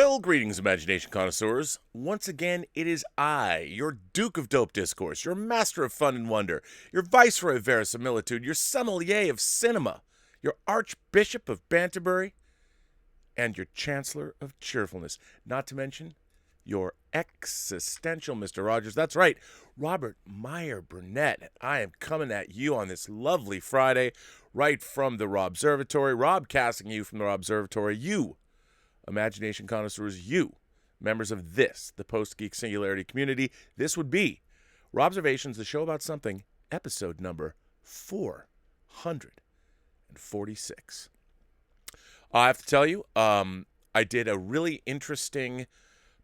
Well, greetings, imagination connoisseurs. Once again, it is I, your Duke of Dope Discourse, your Master of Fun and Wonder, your Viceroy of Verisimilitude, your Sommelier of Cinema, your Archbishop of Banterbury, and your Chancellor of Cheerfulness. Not to mention, your existential Mr. Rogers. That's right, Robert Meyer Burnett. I am coming at you on this lovely Friday, right from the Robservatory. Robcasting you from the Robservatory. You, imagination connoisseurs, you, members of this, the Post-Geek Singularity community. This would be Robservations, the show about something, episode number 446. I have to tell you, I did a really interesting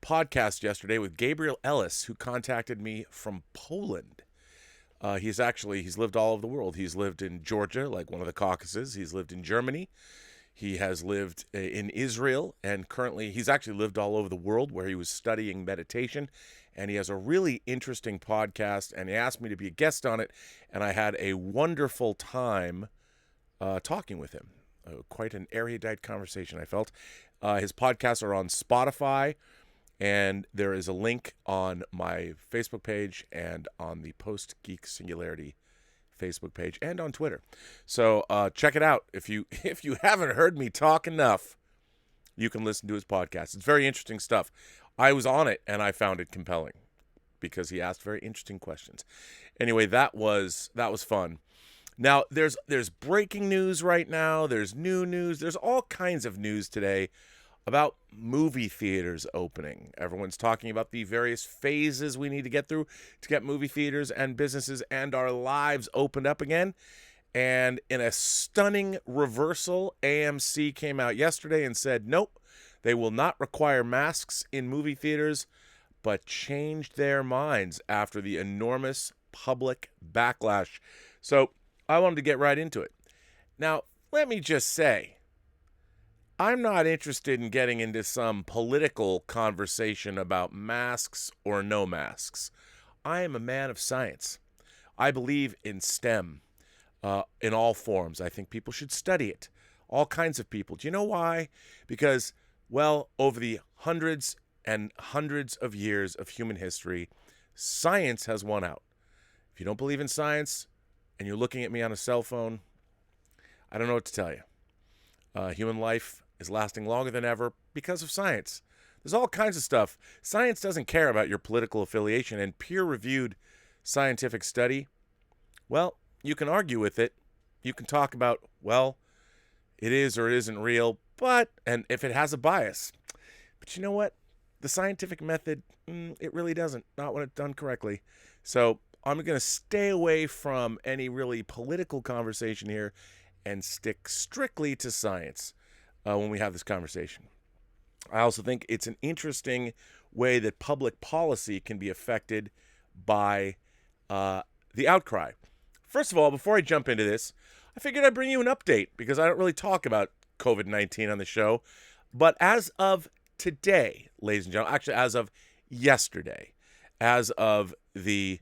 podcast yesterday with Gabriel Ellis, who contacted me from Poland. He's lived all over the world. He's lived in Georgia, like one of the Caucasus. He's lived in Germany. He has lived in Israel, and currently he's actually lived all over the world where he was studying meditation. And he has a really interesting podcast, and he asked me to be a guest on it, and I had a wonderful time talking with him. Quite an erudite conversation, I felt. His podcasts are on Spotify, and there is a link on my Facebook page and on the Post-Geek Singularity Facebook page and on Twitter. So check it out. If you haven't heard me talk enough, you can listen to his podcast. It's very interesting stuff. I was on it, and I found it compelling because he asked very interesting questions. Anyway, that was fun. Now, there's breaking news right now. There's new news. There's all kinds of news today about movie theaters opening. Everyone's talking about the various phases we need to get through to get movie theaters and businesses and our lives opened up again. And in a stunning reversal, AMC came out yesterday and said, nope, they will not require masks in movie theaters, but changed their minds after the enormous public backlash. So I wanted to get right into it. Now, let me just say, I'm not interested in getting into some political conversation about masks or no masks. I am a man of science. I believe in STEM in all forms. I think people should study it. All kinds of people. Do you know why? Because, well, over the hundreds and hundreds of years of human history, science has won out. If you don't believe in science and you're looking at me on a cell phone, I don't know what to tell you. Human life is lasting longer than ever because of science. There's all kinds of stuff. Science doesn't care about your political affiliation, and peer-reviewed scientific study, well, you can argue with it. You can talk about, well, it is or it isn't real, and if it has a bias. But you know what? The scientific method, it really doesn't, not when it's done correctly. So I'm going to stay away from any really political conversation here and stick strictly to science when we have this conversation. I also think it's an interesting way that public policy can be affected by the outcry. First of all, before I jump into this, I figured I'd bring you an update because I don't really talk about COVID-19 on the show. But as of today, ladies and gentlemen, actually as of yesterday, as of the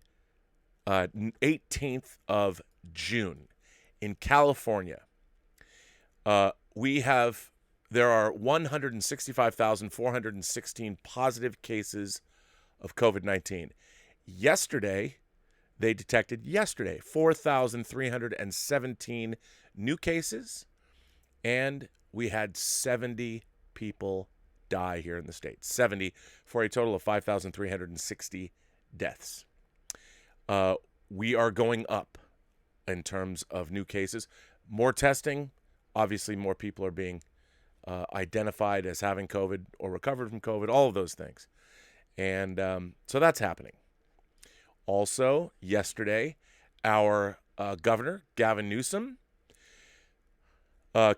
18th of June, in California, there are 165,416 positive cases of COVID-19. They detected 4,317 new cases, and we had 70 people die here in the state. 70 for a total of 5,360 deaths. We are going up in terms of new cases. More testing, obviously more people are being identified as having COVID or recovered from COVID, all of those things. And so that's happening. Also, yesterday, our governor, Gavin Newsom,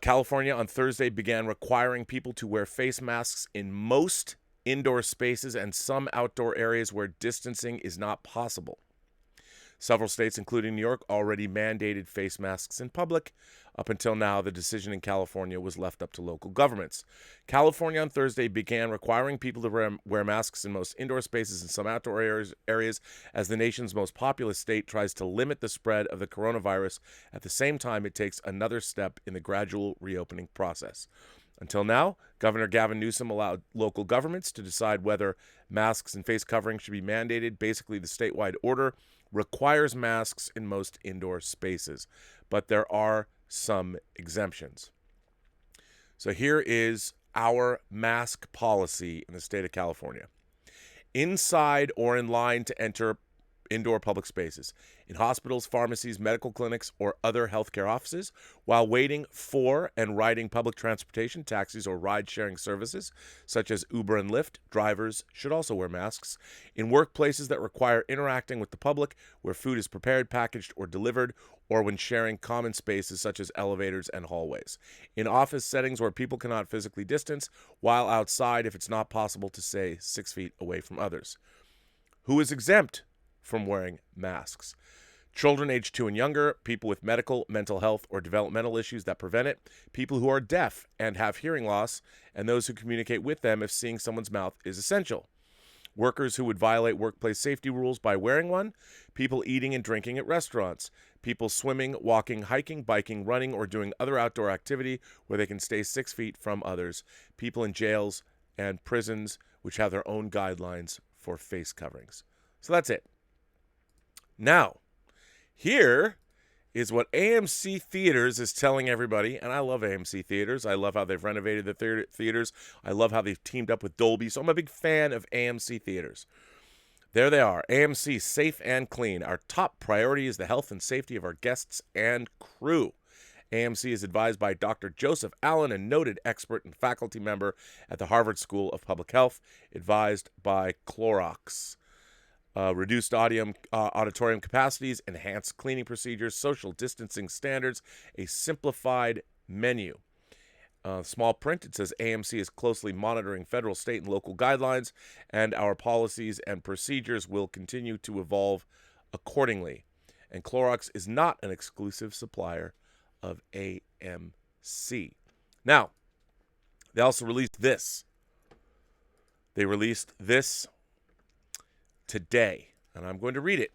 California on Thursday began requiring people to wear face masks in most indoor spaces and some outdoor areas where distancing is not possible. Several states, including New York, already mandated face masks in public. Up until now, the decision in California was left up to local governments. California on Thursday began requiring people to wear masks in most indoor spaces and some outdoor areas as the nation's most populous state tries to limit the spread of the coronavirus. At the same time, it takes another step in the gradual reopening process. Until now, Governor Gavin Newsom allowed local governments to decide whether masks and face coverings should be mandated. Basically, the statewide order requires masks in most indoor spaces, but there are some exemptions. So here is our mask policy in the state of California. Inside or in line to enter indoor public spaces, in hospitals, pharmacies, medical clinics, or other healthcare offices, while waiting for and riding public transportation, taxis, or ride-sharing services, such as Uber and Lyft, drivers should also wear masks. In workplaces that require interacting with the public, where food is prepared, packaged, or delivered, or when sharing common spaces such as elevators and hallways. In office settings where people cannot physically distance, while outside if it's not possible to stay 6 feet away from others. Who is exempt from wearing masks? Children aged 2 and younger, people with medical, mental health, or developmental issues that prevent it, people who are deaf and have hearing loss, and those who communicate with them if seeing someone's mouth is essential. Workers who would violate workplace safety rules by wearing one, people eating and drinking at restaurants, people swimming, walking, hiking, biking, running, or doing other outdoor activity where they can stay 6 feet from others, people in jails and prisons which have their own guidelines for face coverings. So that's it. Now, here is what AMC Theaters is telling everybody, and I love AMC Theaters. I love how they've renovated the theaters. I love how they've teamed up with Dolby, so I'm a big fan of AMC Theaters. There they are, AMC Safe and Clean. Our top priority is the health and safety of our guests and crew. AMC is advised by Dr. Joseph Allen, a noted expert and faculty member at the Harvard School of Public Health, advised by Clorox. Reduced auditorium capacities, enhanced cleaning procedures, social distancing standards, a simplified menu. Small print, it says AMC is closely monitoring federal, state, and local guidelines, and our policies and procedures will continue to evolve accordingly. And Clorox is not an exclusive supplier of AMC. Now, they also released this. They released this today, and I'm going to read it.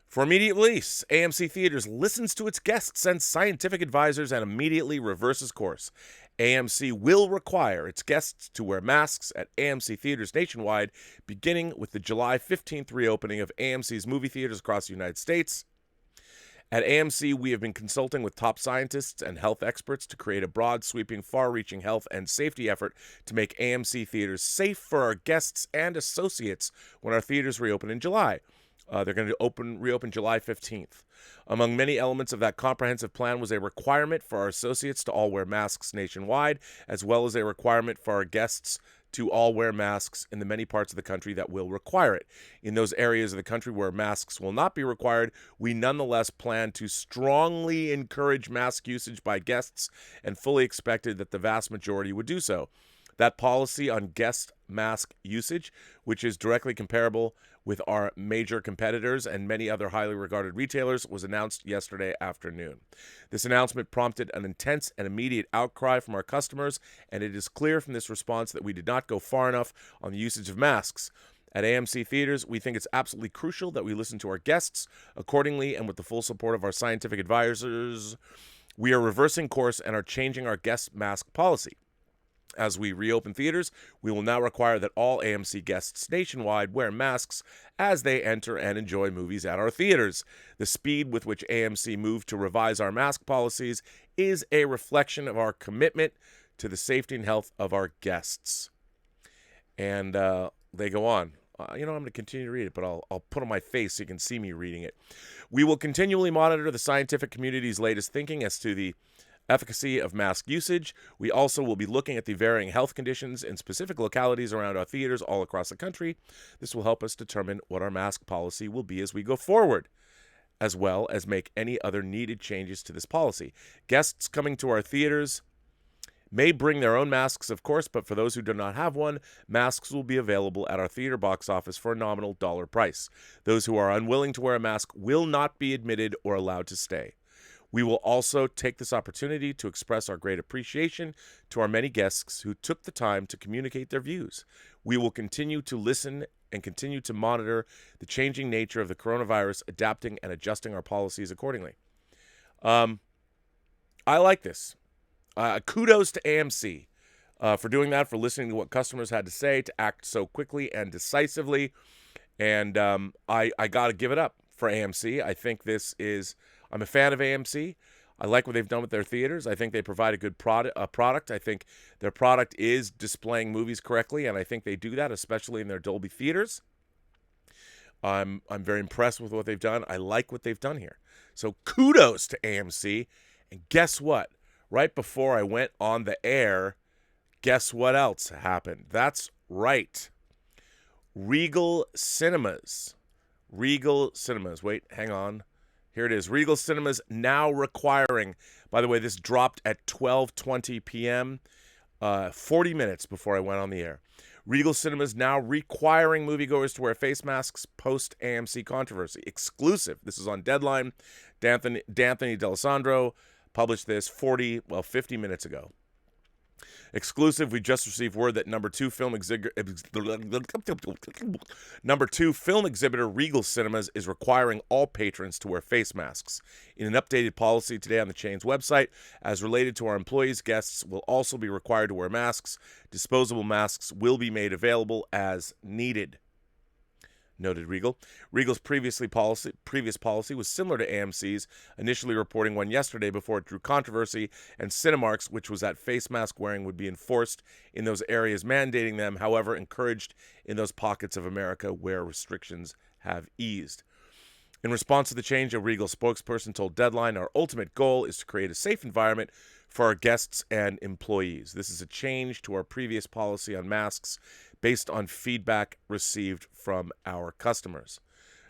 For immediate release, AMC Theaters listens to its guests and scientific advisors and immediately reverses course. AMC will require its guests to wear masks at AMC Theaters nationwide, beginning with the July 15th reopening of AMC's movie theaters across the United States. At AMC, we have been consulting with top scientists and health experts to create a broad, sweeping, far-reaching health and safety effort to make AMC Theaters safe for our guests and associates when our theaters reopen in July. They're going to reopen July 15th. Among many elements of that comprehensive plan was a requirement for our associates to all wear masks nationwide, as well as a requirement for our guests to all wear masks in the many parts of the country that will require it. In those areas of the country where masks will not be required, we nonetheless plan to strongly encourage mask usage by guests and fully expected that the vast majority would do so. That policy on guest mask usage, which is directly comparable with our major competitors and many other highly regarded retailers, was announced yesterday afternoon. This announcement prompted an intense and immediate outcry from our customers, and it is clear from this response that we did not go far enough on the usage of masks. At AMC Theaters, we think it's absolutely crucial that we listen to our guests. Accordingly, and with the full support of our scientific advisors, we are reversing course and are changing our guest mask policy. As we reopen theaters, we will now require that all AMC guests nationwide wear masks as they enter and enjoy movies at our theaters. The speed with which AMC moved to revise our mask policies is a reflection of our commitment to the safety and health of our guests. And they go on. I'm going to continue to read it, but I'll put on my face so you can see me reading it. We will continually monitor the scientific community's latest thinking as to the efficacy of mask usage. We also will be looking at the varying health conditions in specific localities around our theaters all across the country. This will help us determine what our mask policy will be as we go forward, as well as make any other needed changes to this policy. Guests coming to our theaters may bring their own masks, of course, but for those who do not have one, masks will be available at our theater box office for a nominal dollar price. Those who are unwilling to wear a mask will not be admitted or allowed to stay. We will also take this opportunity to express our great appreciation to our many guests who took the time to communicate their views. We will continue to listen and continue to monitor the changing nature of the coronavirus, adapting and adjusting our policies accordingly. I like this. Kudos to AMC for doing that, for listening to what customers had to say, to act so quickly and decisively. And I got to give it up for AMC. I think I'm a fan of AMC. I like what they've done with their theaters. I think they provide a good product. I think their product is displaying movies correctly, and I think they do that, especially in their Dolby theaters. I'm very impressed with what they've done. I like what they've done here. So kudos to AMC. And guess what? Right before I went on the air, guess what else happened? That's right. Regal Cinemas. Wait, hang on. Here it is. Regal Cinemas now requiring, by the way, this dropped at 12:20 p.m., 40 minutes before I went on the air. Regal Cinemas now requiring moviegoers to wear face masks post-AMC controversy. Exclusive. This is on Deadline. D'Anthony D'Alessandro published this 50 minutes ago. Exclusive, we just received word that number two film exhibitor Regal Cinemas is requiring all patrons to wear face masks. In an updated policy today on the chain's website, as related to our employees, guests will also be required to wear masks. Disposable masks will be made available as needed, noted Regal. Regal's previous policy was similar to AMC's, initially reporting one yesterday before it drew controversy, and Cinemark's, which was that face mask wearing would be enforced in those areas, mandating them, however, encouraged in those pockets of America where restrictions have eased. In response to the change, a Regal spokesperson told Deadline, our ultimate goal is to create a safe environment for our guests and employees. This is a change to our previous policy on masks based on feedback received from our customers.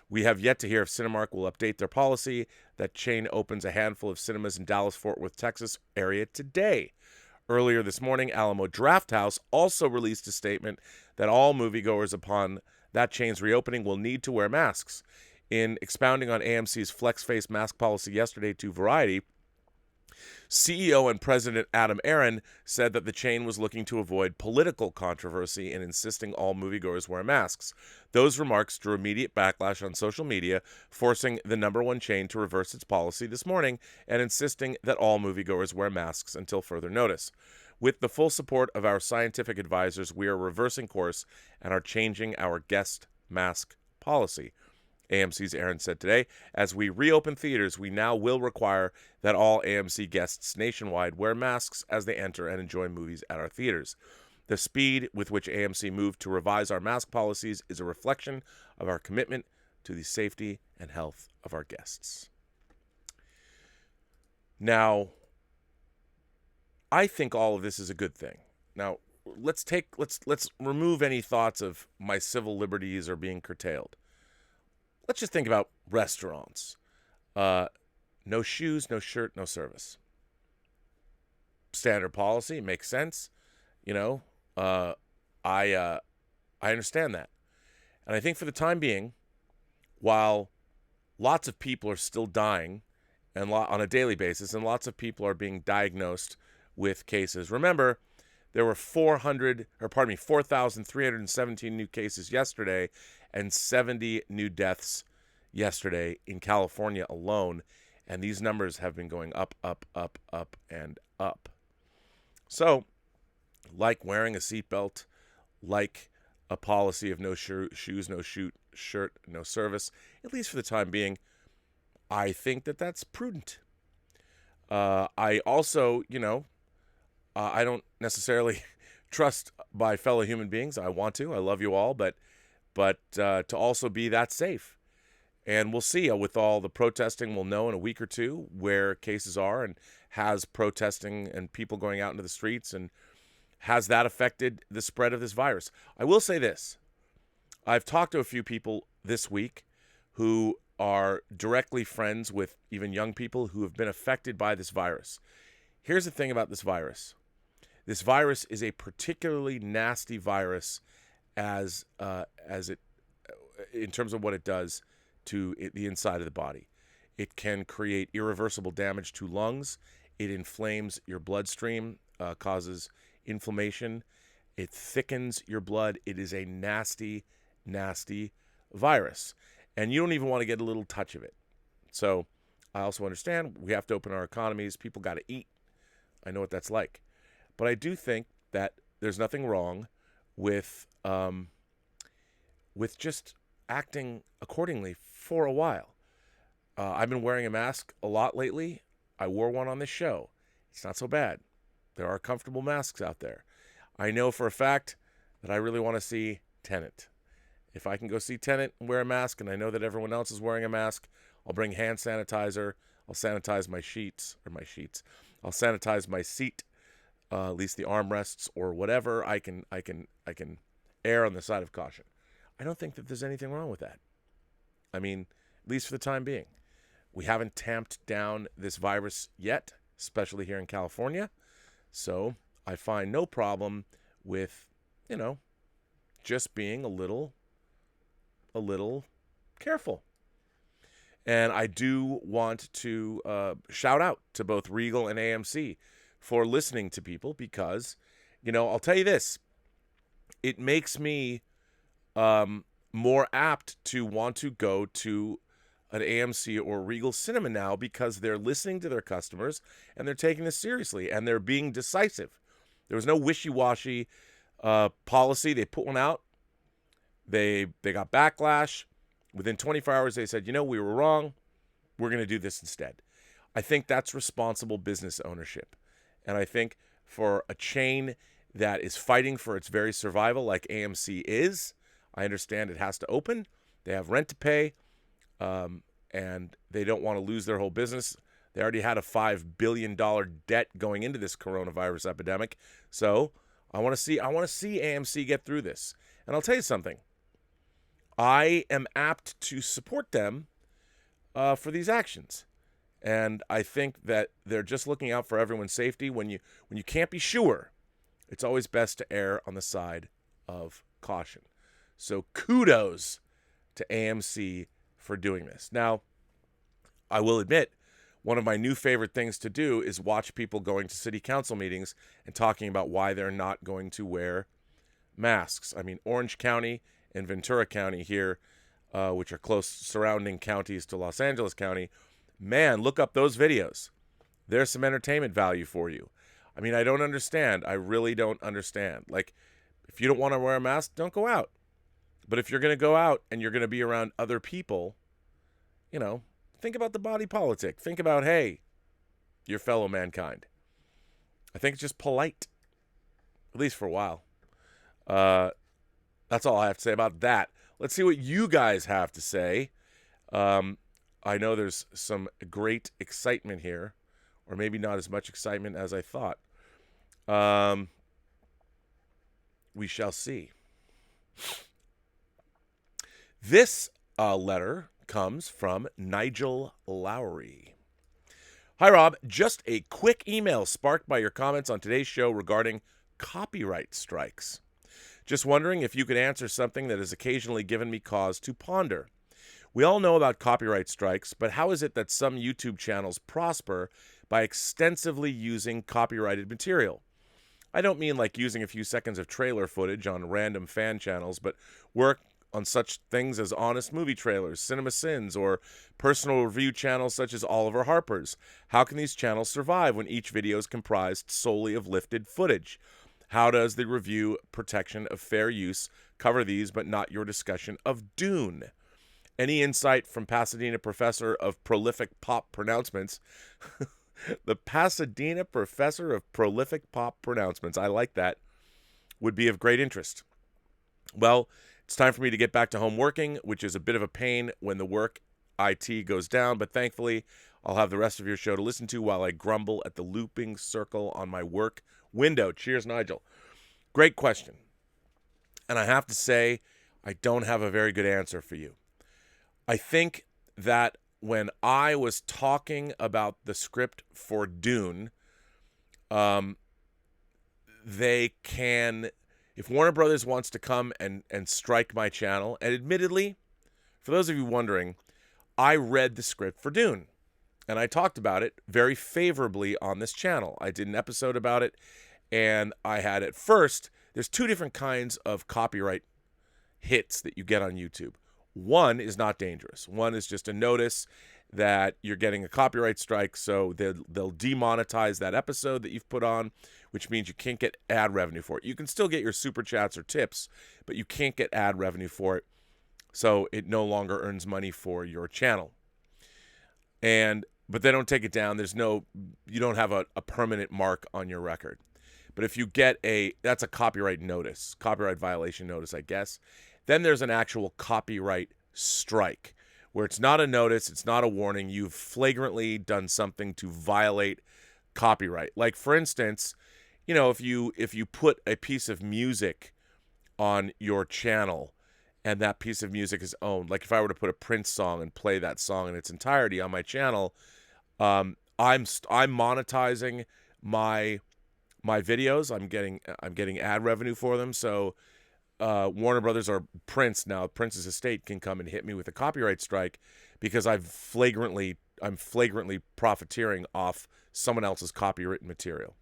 We have yet to hear if Cinemark will update their policy. That chain opens a handful of cinemas in Dallas-Fort Worth, Texas area today. Earlier this morning, Alamo Drafthouse also released a statement that all moviegoers upon that chain's reopening will need to wear masks. In expounding on AMC's flex face mask policy yesterday to Variety, CEO and President Adam Aron said that the chain was looking to avoid political controversy in insisting all moviegoers wear masks. Those remarks drew immediate backlash on social media, forcing the number one chain to reverse its policy this morning and insisting that all moviegoers wear masks until further notice. With the full support of our scientific advisors, we are reversing course and are changing our guest mask policy, AMC's Aaron said today. As we reopen theaters, we now will require that all AMC guests nationwide wear masks as they enter and enjoy movies at our theaters. The speed with which AMC moved to revise our mask policies is a reflection of our commitment to the safety and health of our guests. Now, I think all of this is a good thing. Now, let's remove any thoughts of my civil liberties are being curtailed. Let's just think about restaurants. No shoes, no shirt, no service. Standard policy, makes sense. I understand that. And I think for the time being, while lots of people are still dying and on a daily basis, and lots of people are being diagnosed with cases. Remember, there were 4,317 new cases yesterday and 70 new deaths yesterday in California alone. And these numbers have been going up, up, up, up, and up. So, like wearing a seatbelt, like a policy of no shoes, no shirt, no service, at least for the time being, I think that that's prudent. I also, I don't necessarily trust my fellow human beings. I want to. I love you all, but to also be that safe. And we'll see. With all the protesting, we'll know in a week or two where cases are, and has protesting and people going out into the streets, and has that affected the spread of this virus. I will say this. I've talked to a few people this week who are directly friends with even young people who have been affected by this virus. Here's the thing about this virus. This virus is a particularly nasty virus as it, in terms of what it does to the inside of the body. It can create irreversible damage to lungs. It inflames your bloodstream, causes inflammation. It thickens your blood. It is a nasty, nasty virus. And you don't even want to get a little touch of it. So I also understand we have to open our economies. People got to eat. I know what that's like. But I do think that there's nothing wrong with just acting accordingly for a while. I've been wearing a mask a lot lately. I wore one on this show. It's not so bad. There are comfortable masks out there. I know for a fact that I really want to see Tenet. If I can go see Tenet and wear a mask, and I know that everyone else is wearing a mask, I'll bring hand sanitizer. I'll sanitize my sheets. I'll sanitize my seat, at least the armrests or whatever. I can err on the side of caution. I don't think that there's anything wrong with that. I mean, at least for the time being. We haven't tamped down this virus yet, especially here in California. So I find no problem with, just being a little careful. And I do want to shout out to both Regal and AMC for listening to people because, I'll tell you this. It makes me more apt to want to go to an AMC or Regal cinema now because they're listening to their customers and they're taking this seriously and they're being decisive. There was no wishy-washy policy. They put one out. They got backlash. Within 24 hours, they said, we were wrong. We're going to do this instead. I think that's responsible business ownership. And I think for a chain that is fighting for its very survival like AMC is, I understand it has to open. They have rent to pay, and they don't want to lose their whole business. They already had a $5 billion debt going into this coronavirus epidemic. So I want to see AMC get through this. And I'll tell you something. I am apt to support them for these actions. And I think that they're just looking out for everyone's safety. When you can't be sure, it's always best to err on the side of caution. So kudos to AMC for doing this. Now, I will admit, one of my new favorite things to do is watch people going to city council meetings and talking about why they're not going to wear masks. I mean, Orange County and Ventura County here, which are close surrounding counties to Los Angeles County, man, look up those videos. There's some entertainment value for you. I mean, I don't understand. I really don't understand. Like, if you don't want to wear a mask, don't go out. But if you're going to go out and you're going to be around other people, think about the body politic. Think about, hey, your fellow mankind. I think it's just polite, at least for a while. That's all I have to say about that. Let's see what you guys have to say. I know there's some great excitement here, or maybe not as much excitement as I thought. We shall see. This letter comes from Nigel Lowry. Hi, Rob. Just a quick email sparked by your comments on today's show regarding copyright strikes. Just wondering if you could answer something that has occasionally given me cause to ponder. We all know about copyright strikes, but how is it that some YouTube channels prosper by extensively using copyrighted material? I don't mean like using a few seconds of trailer footage on random fan channels, but work on such things as Honest Movie Trailers, Cinema Sins, or personal review channels such as Oliver Harper's. How can these channels survive when each video is comprised solely of lifted footage? How does the review protection of fair use cover these but not your discussion of Dune? Any insight from Pasadena professor of prolific pop pronouncements? The Pasadena professor of prolific pop pronouncements, I like that, would be of great interest. Well, it's time for me to get back to home working, which is a bit of a pain when the work IT goes down, but thankfully I'll have the rest of your show to listen to while I grumble at the looping circle on my work window. Cheers, Nigel. Great question. And I have to say, I don't have a very good answer for you. I think that when I was talking about the script for Dune, they can, if Warner Brothers wants to come and strike my channel, and admittedly, for those of you wondering, I read the script for Dune, and I talked about it very favorably on this channel. I did an episode about it, and I had at first, there's two different kinds of copyright hits that you get on YouTube. One is not dangerous. One is just a notice that you're getting a copyright strike, so they'll demonetize that episode that you've put on, which means you can't get ad revenue for it. You can still get your super chats or tips, but you can't get ad revenue for it, so it no longer earns money for your channel. But they don't take it down. You don't have a permanent mark on your record. But if you get that's a copyright notice, copyright violation notice, I guess. Then there's an actual copyright strike, where it's not a notice, it's not a warning. You've flagrantly done something to violate copyright. Like, for instance, if you put a piece of music on your channel and that piece of music is owned, like if I were to put a Prince song and play that song in its entirety on my channel, I'm monetizing my videos. I'm getting ad revenue for them. So Warner Brothers or Prince's estate can come and hit me with a copyright strike because I'm flagrantly profiteering off someone else's copywritten material.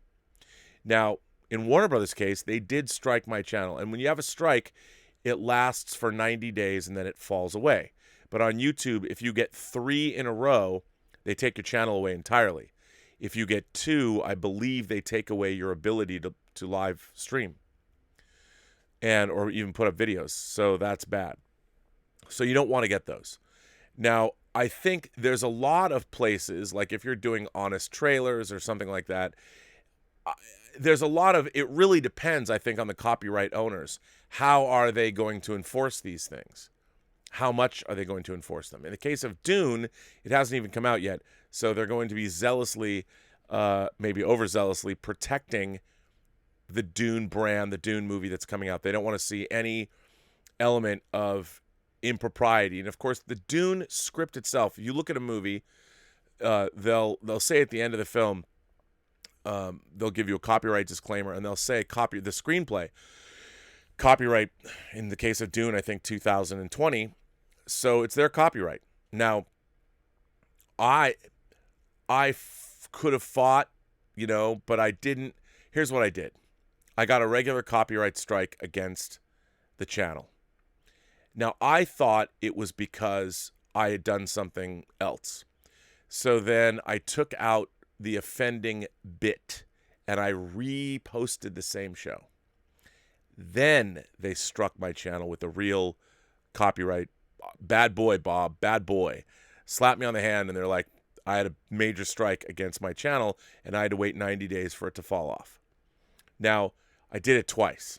Now, in Warner Brothers' case, they did strike my channel, and when you have a strike, it lasts for 90 days and then it falls away. But on YouTube, if you get 3 in a row, they take your channel away entirely. If you get 2, I believe they take away your ability to live stream or even put up videos. So that's bad. So you don't want to get those. Now, I think there's a lot of places, like if you're doing honest trailers or something like that, there's a lot of, it really depends, I think, on the copyright owners. How are they going to enforce these things? How much are they going to enforce them? In the case of Dune, it hasn't even come out yet, so they're going to be zealously, maybe overzealously, protecting the Dune brand, the Dune movie that's coming out. They don't want to see any element of impropriety. And of course, the Dune script itself, if you look at a movie, they'll say at the end of the film, they'll give you a copyright disclaimer, and they'll say the screenplay, copyright, in the case of Dune, I think 2020. So it's their copyright. Now, I could have fought, but I didn't. Here's what I did. I got a regular copyright strike against the channel. Now, I thought it was because I had done something else. So then I took out the offending bit and I reposted the same show. Then they struck my channel with a real copyright. Bad boy, Bob, bad boy. Slapped me on the hand, and they're like, I had a major strike against my channel, and I had to wait 90 days for it to fall off. Now, I did it twice.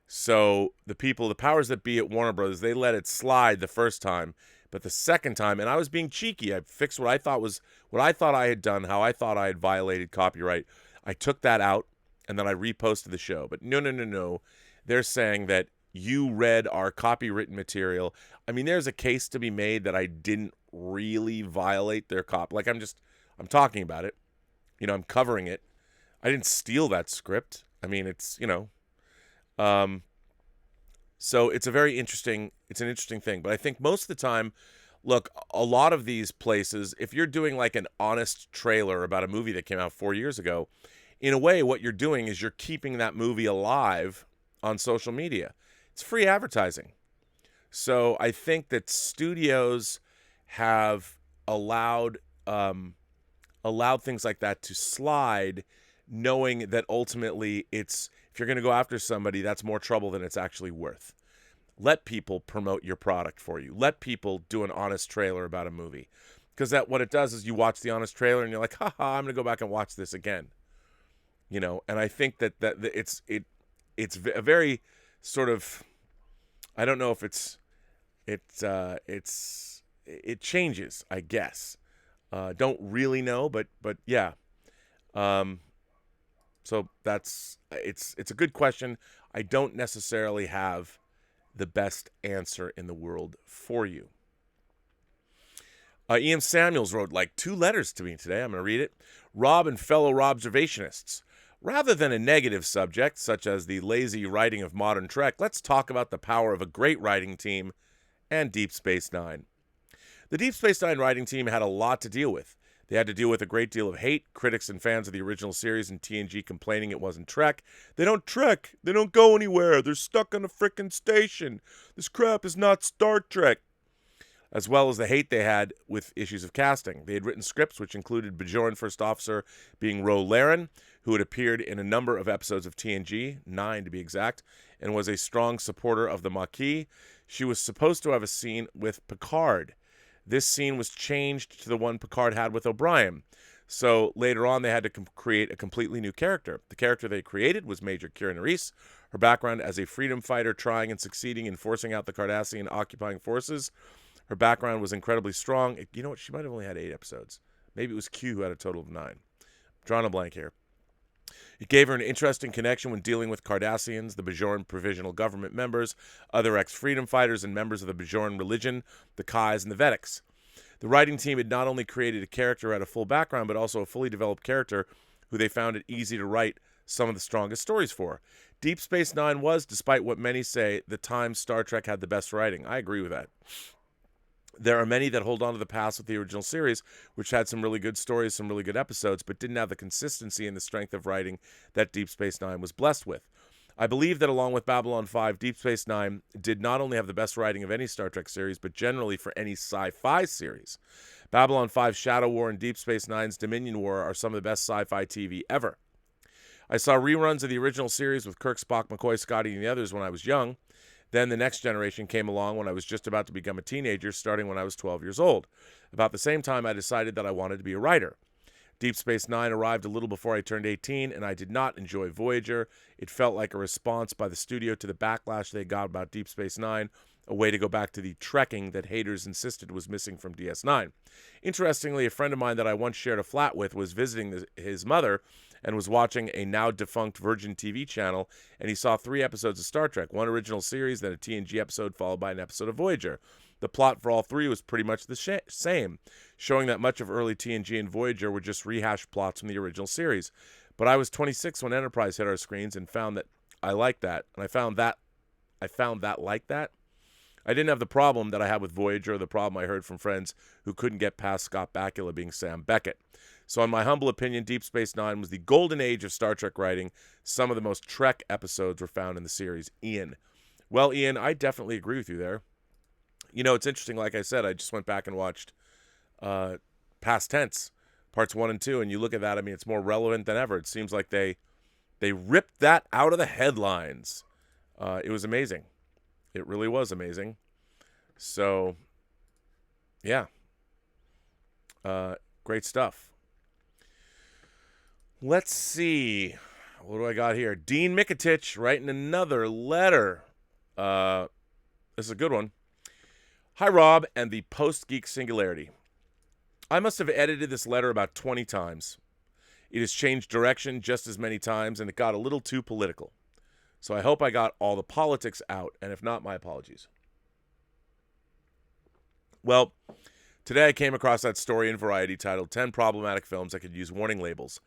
So the powers that be at Warner Brothers, they let it slide the first time, but the second time, and I was being cheeky, I fixed what I thought I had done, how I thought I had violated copyright. I took that out, and then I reposted the show. But no. They're saying that you read our copywritten material. I mean, there's a case to be made that I didn't really violate their Like, I'm talking about it. I'm covering it. I didn't steal that script. I mean, it's, so it's an interesting thing. But I think most of the time, look, a lot of these places, if you're doing like an honest trailer about a movie that came out 4 years ago, in a way, what you're doing is you're keeping that movie alive on social media. It's free advertising. So I think that studios have allowed things like that to slide, knowing that ultimately if you're going to go after somebody, that's more trouble than it's actually worth. Let people promote your product for you. Let people do an honest trailer about a movie. Because what it does is you watch the honest trailer and you're like, haha, I'm going to go back and watch this again. And I think that it's a very sort of, I don't know if it changes, I guess. Don't really know, but yeah. So it's a good question. I don't necessarily have the best answer in the world for you. Ian Samuels wrote like 2 letters to me today. I'm going to read it. Rob and fellow Robservationists. Rather than a negative subject, such as the lazy writing of modern Trek, let's talk about the power of a great writing team and Deep Space Nine. The Deep Space Nine writing team had a lot to deal with. They had to deal with a great deal of hate, critics and fans of the original series and TNG complaining it wasn't Trek. They don't trek. They don't go anywhere. They're stuck on a frickin' station. This crap is not Star Trek. as well as the hate they had with issues of casting. They had written scripts which included Bajoran First Officer being Ro Laren, who had appeared in a number of episodes of TNG, 9 to be exact, and was a strong supporter of the Maquis. She was supposed to have a scene with Picard. This scene was changed to the one Picard had with O'Brien. So later on, they had to create a completely new character. The character they created was Major Kira Nerys. Her background as a freedom fighter trying and succeeding in forcing out the Cardassian occupying forces. Her background was incredibly strong. You know what? She might have only had 8 episodes. Maybe it was Q who had a total of 9. Drawing a blank here. It gave her an interesting connection when dealing with Cardassians, the Bajoran Provisional Government members, other ex-freedom fighters, and members of the Bajoran religion, the Kais, and the Vedics. The writing team had not only created a character who had a full background, but also a fully developed character who they found it easy to write some of the strongest stories for. Deep Space Nine was, despite what many say, the time Star Trek had the best writing. I agree with that. There are many that hold on to the past with the original series, which had some really good stories, some really good episodes, but didn't have the consistency and the strength of writing that Deep Space Nine was blessed with. I believe that along with Babylon 5, Deep Space Nine did not only have the best writing of any Star Trek series, but generally for any sci-fi series. Babylon 5's Shadow War and Deep Space Nine's Dominion War are some of the best sci-fi TV ever. I saw reruns of the original series with Kirk, Spock, McCoy, Scotty, and the others when I was young. Then the next generation came along when I was just about to become a teenager, starting when I was 12 years old. About the same time, I decided that I wanted to be a writer. Deep Space Nine arrived a little before I turned 18, and I did not enjoy Voyager. It felt like a response by the studio to the backlash they got about Deep Space Nine, a way to go back to the trekking that haters insisted was missing from DS9. Interestingly, a friend of mine that I once shared a flat with was visiting his mother and was watching a now-defunct Virgin TV channel, and he saw 3 episodes of Star Trek, 1 original series, then a TNG episode, followed by an episode of Voyager. The plot for all 3 was pretty much the same, showing that much of early TNG and Voyager were just rehashed plots from the original series. But I was 26 when Enterprise hit our screens and found that I liked that, and I found that like that. I didn't have the problem that I had with Voyager, or the problem I heard from friends who couldn't get past Scott Bakula being Sam Beckett. So in my humble opinion, Deep Space Nine was the golden age of Star Trek writing. Some of the most Trek episodes were found in the series. Ian. Well, Ian, I definitely agree with you there. You know, it's interesting, like I said, I just went back and watched Past Tense, parts 1 and 2, and you look at that, I mean, it's more relevant than ever. It seems like they ripped that out of the headlines. It was amazing. It really was amazing. So, yeah. Great stuff. Let's see. What do I got here? Dean Mikatich writing another letter. This is a good one. Hi, Rob and the Post-Geek Singularity. I must have edited this letter about 20 times. It has changed direction just as many times, and it got a little too political. So I hope I got all the politics out, and if not, my apologies. Well, today I came across that story in Variety titled 10 Problematic Films That Could Use Warning Labels.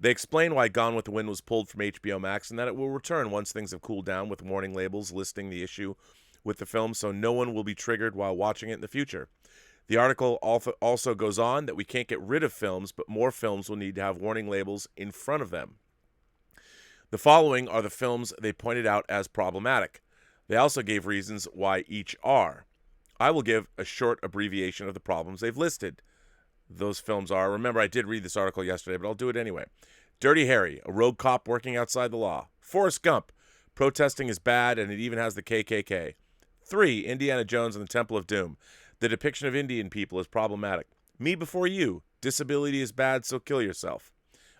They explain why Gone with the Wind was pulled from HBO Max and that it will return once things have cooled down, with warning labels listing the issue with the film so no one will be triggered while watching it in the future. The article also goes on that we can't get rid of films, but more films will need to have warning labels in front of them. The following are the films they pointed out as problematic. They also gave reasons why each are. I will give a short abbreviation of the problems they've listed. Those films are, remember I did read this article yesterday, but I'll do it anyway. Dirty Harry, a rogue cop working outside the law. Forrest Gump, protesting is bad and it even has the KKK. 3, Indiana Jones and the Temple of Doom. The depiction of Indian people is problematic. Me Before You, disability is bad, so kill yourself.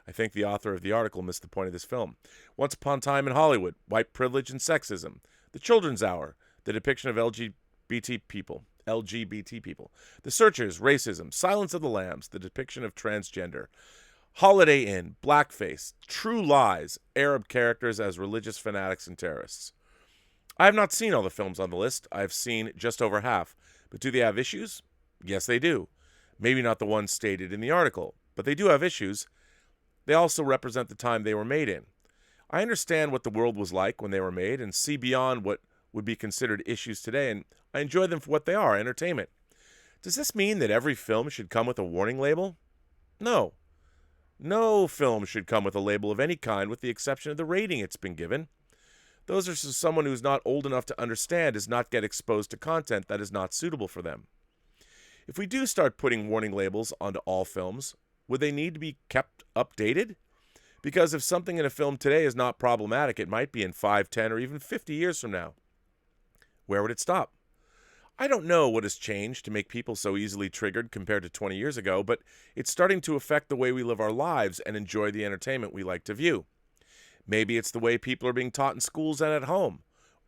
I think the author of the article missed the point of this film. Once Upon a Time in Hollywood, white privilege and sexism. The Children's Hour, the depiction of LGBT people. The Searchers, racism. Silence of the Lambs, the depiction of transgender. Holiday Inn, blackface. True Lies, Arab characters as religious fanatics and terrorists. I have not seen all the films on the list. I have seen just over half. But do they have issues? Yes, they do. Maybe not the ones stated in the article, but they do have issues. They also represent the time they were made in. I understand what the world was like when they were made and see beyond what would be considered issues today, and I enjoy them for what they are, entertainment. Does this mean that every film should come with a warning label? No. No film should come with a label of any kind with the exception of the rating it's been given. Those are so someone who's not old enough to understand does not get exposed to content that is not suitable for them. If we do start putting warning labels onto all films, would they need to be kept updated? Because if something in a film today is not problematic, it might be in 5, 10, or even 50 years from now. Where would it stop? I don't know what has changed to make people so easily triggered compared to 20 years ago, but it's starting to affect the way we live our lives and enjoy the entertainment we like to view. Maybe it's the way people are being taught in schools and at home.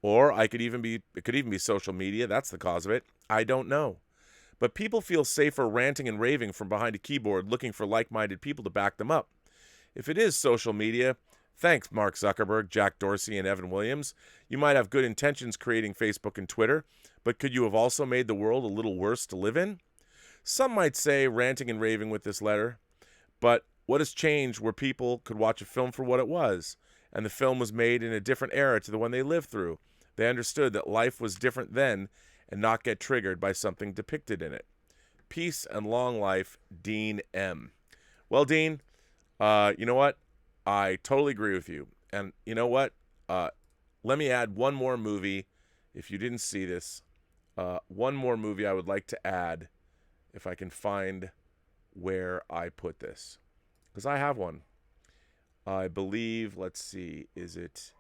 Or it could even be social media. That's the cause of it. I don't know. But people feel safer ranting and raving from behind a keyboard looking for like-minded people to back them up. If it is social media, thanks Mark Zuckerberg, Jack Dorsey, and Evan Williams. You might have good intentions creating Facebook and Twitter, but could you have also made the world a little worse to live in? Some might say ranting and raving with this letter, but what has changed where people could watch a film for what it was, and the film was made in a different era to the one they lived through. They understood that life was different then and not get triggered by something depicted in it. Peace and long life, Dean M. Well, Dean, you know what? I totally agree with you. And you know what? Let me add one more movie. If you didn't see this, one more movie I would like to add, if I can find where I put this. Because I have one. I believe, let's see, is it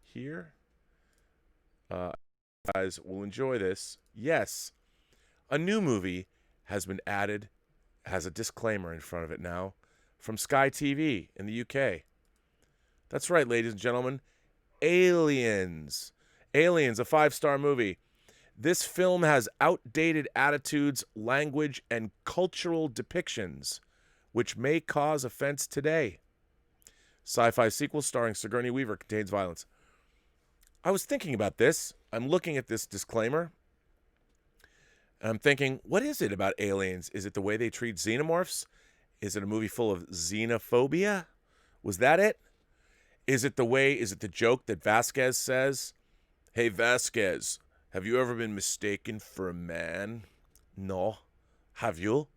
here? Guys will enjoy this. Yes, a new movie has been added, has a disclaimer in front of it now, from Sky TV in the UK. That's right, ladies and gentlemen. Aliens. Aliens, a 5-star movie. This film has outdated attitudes, language, and cultural depictions, which may cause offense today. Sci-fi sequel starring Sigourney Weaver contains violence. I was thinking about this. I'm looking at this disclaimer. And I'm thinking, what is it about aliens? Is it the way they treat xenomorphs? Is it a movie full of xenophobia? Was that it? Is it the joke that Vasquez says? Hey, Vasquez, have you ever been mistaken for a man? No. Have you?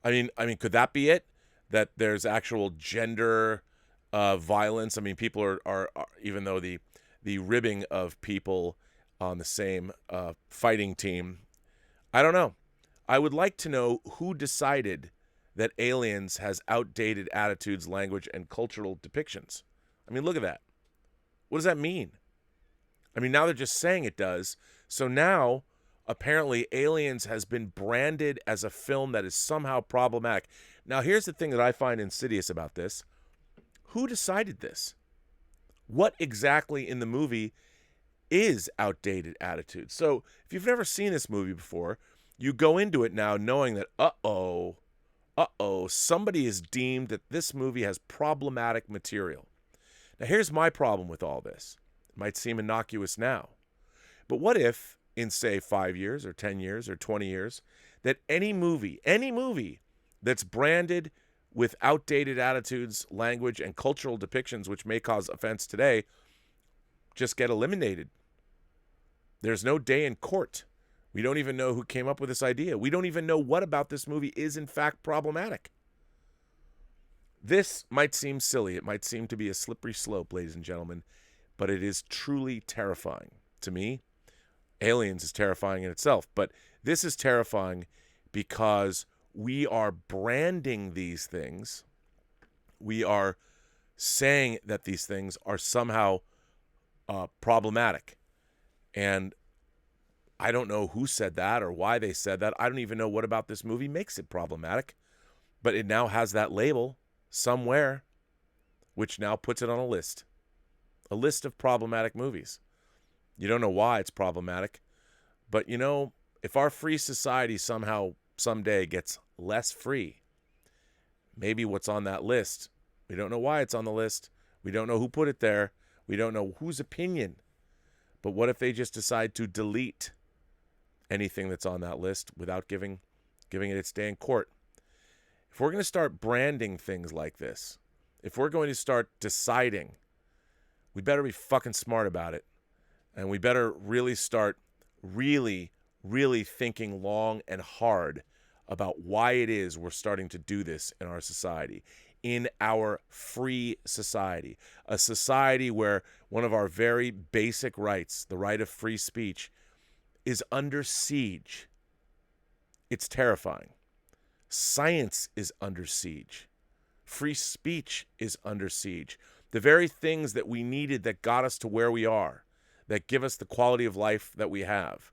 I mean, could that be it? That there's actual gender violence? I mean, people are even though the ribbing of people on the same fighting team, I don't know. I would like to know who decided that Aliens has outdated attitudes, language, and cultural depictions. I mean, look at that. What does that mean? I mean, now they're just saying it does. So now, apparently, Aliens has been branded as a film that is somehow problematic. Now, here's the thing that I find insidious about this. Who decided this? What exactly in the movie is outdated attitude? So, if you've never seen this movie before, you go into it now knowing that, somebody has deemed that this movie has problematic material. Now, here's my problem with all this. It might seem innocuous now. But what if, in, say, 5 years or 10 years or 20 years, that any movie that's branded with outdated attitudes, language, and cultural depictions which may cause offense today just get eliminated? There's no day in court. We don't even know who came up with this idea. We don't even know what about this movie is, in fact, problematic. This might seem silly. It might seem to be a slippery slope, ladies and gentlemen, but it is truly terrifying. To me, Aliens is terrifying in itself, but this is terrifying because we are branding these things. We are saying that these things are somehow problematic. And I don't know who said that or why they said that. I don't even know what about this movie makes it problematic, but it now has that label somewhere, which now puts it on a list of problematic movies. You don't know why it's problematic, but you know, if our free society somehow someday gets less free, maybe what's on that list, we don't know why it's on the list. We don't know who put it there. We don't know whose opinion. But what if they just decide to delete anything that's on that list without giving it its day in court? If we're going to start branding things like this, if we're going to start deciding, we better be fucking smart about it. And we better really start really thinking long and hard about why it is we're starting to do this in our society, in our free society, a society where one of our very basic rights, the right of free speech, is under siege. It's terrifying. Science is under siege. Free speech is under siege. The very things that we needed that got us to where we are, that give us the quality of life that we have,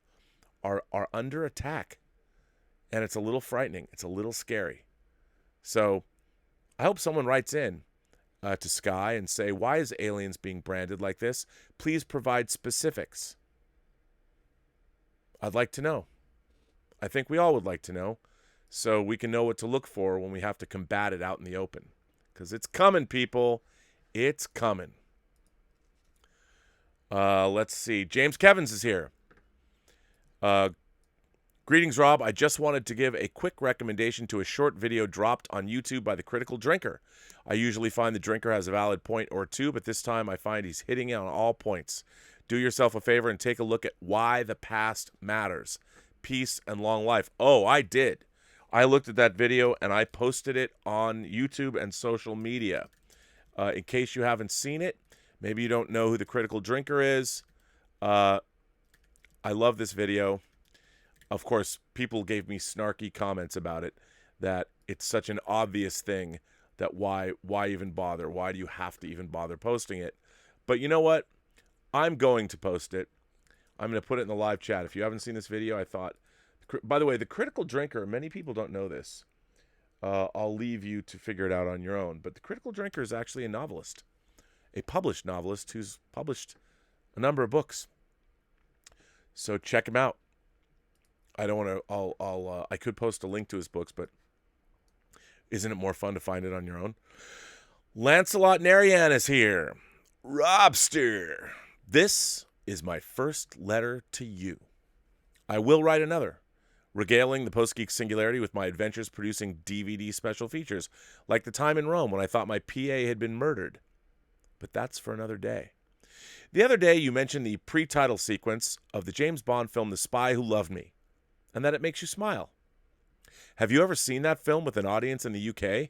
are under attack. And it's a little frightening. It's a little scary. So I hope someone writes in to Sky and say, why is aliens being branded like this? Please provide specifics. I'd like to know. I think we all would like to know, so we can know what to look for when we have to combat it out in the open. Because it's coming, people. It's coming. Let's see. James Kevins is here. Greetings, Rob. I just wanted to give a quick recommendation to a short video dropped on YouTube by the Critical Drinker. I usually find the drinker has a valid point or two, but this time I find he's hitting it on all points. Do yourself a favor and take a look at Why the Past Matters. Peace and long life. Oh, I did. I looked at that video and I posted it on YouTube and social media. In case you haven't seen it, maybe you don't know who the Critical Drinker is. I love this video. Of course, people gave me snarky comments about it, that it's such an obvious thing that why even bother? Why do you have to even bother posting it? But you know what? I'm going to post it. I'm going to put it in the live chat. If you haven't seen this video, I thought... By the way, the Critical Drinker, many people don't know this. I'll leave you to figure it out on your own. But the Critical Drinker is actually a novelist. A published novelist who's published a number of books. So check him out. I don't want to... I could post a link to his books, but isn't it more fun to find it on your own? Lancelot Marianne is here. Robster. This is my first letter to you. I will write another, regaling the Post-Geek Singularity with my adventures producing DVD special features, like the time in Rome when I thought my PA had been murdered. But that's for another day. The other day you mentioned the pre-title sequence of the James Bond film The Spy Who Loved Me, and that it makes you smile. Have you ever seen that film with an audience in the UK?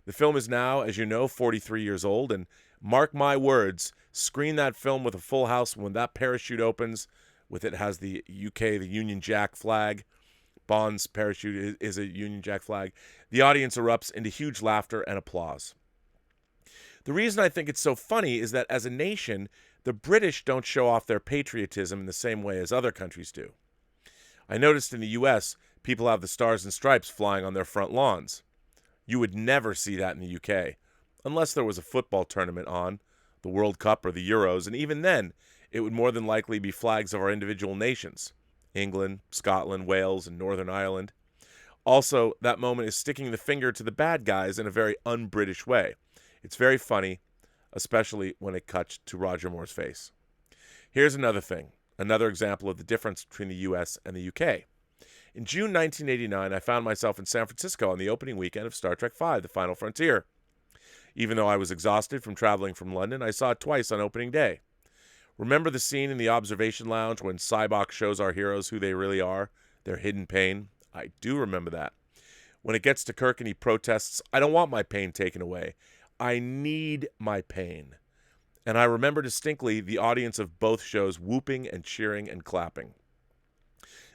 The film is now, as you know, 43 years old, and mark my words, screen that film with a full house when that parachute opens. With it has the UK, the Union Jack flag. Bond's parachute is a Union Jack flag. The audience erupts into huge laughter and applause. The reason I think it's so funny is that as a nation, the British don't show off their patriotism in the same way as other countries do. I noticed in the US, people have the stars and stripes flying on their front lawns. You would never see that in the UK, unless there was a football tournament on, the World Cup or the Euros, and even then, it would more than likely be flags of our individual nations, England, Scotland, Wales, and Northern Ireland. Also, that moment is sticking the finger to the bad guys in a very un-British way. It's very funny, especially when it cuts to Roger Moore's face. Here's another thing, another example of the difference between the US and the UK. In June 1989, I found myself in San Francisco on the opening weekend of Star Trek V, The Final Frontier. Even though I was exhausted from traveling from London, I saw it twice on opening day. Remember the scene in the observation lounge when Sybok shows our heroes who they really are, their hidden pain? I do remember that. When it gets to Kirk and he protests, I don't want my pain taken away. I need my pain. And I remember distinctly the audience of both shows whooping and cheering and clapping.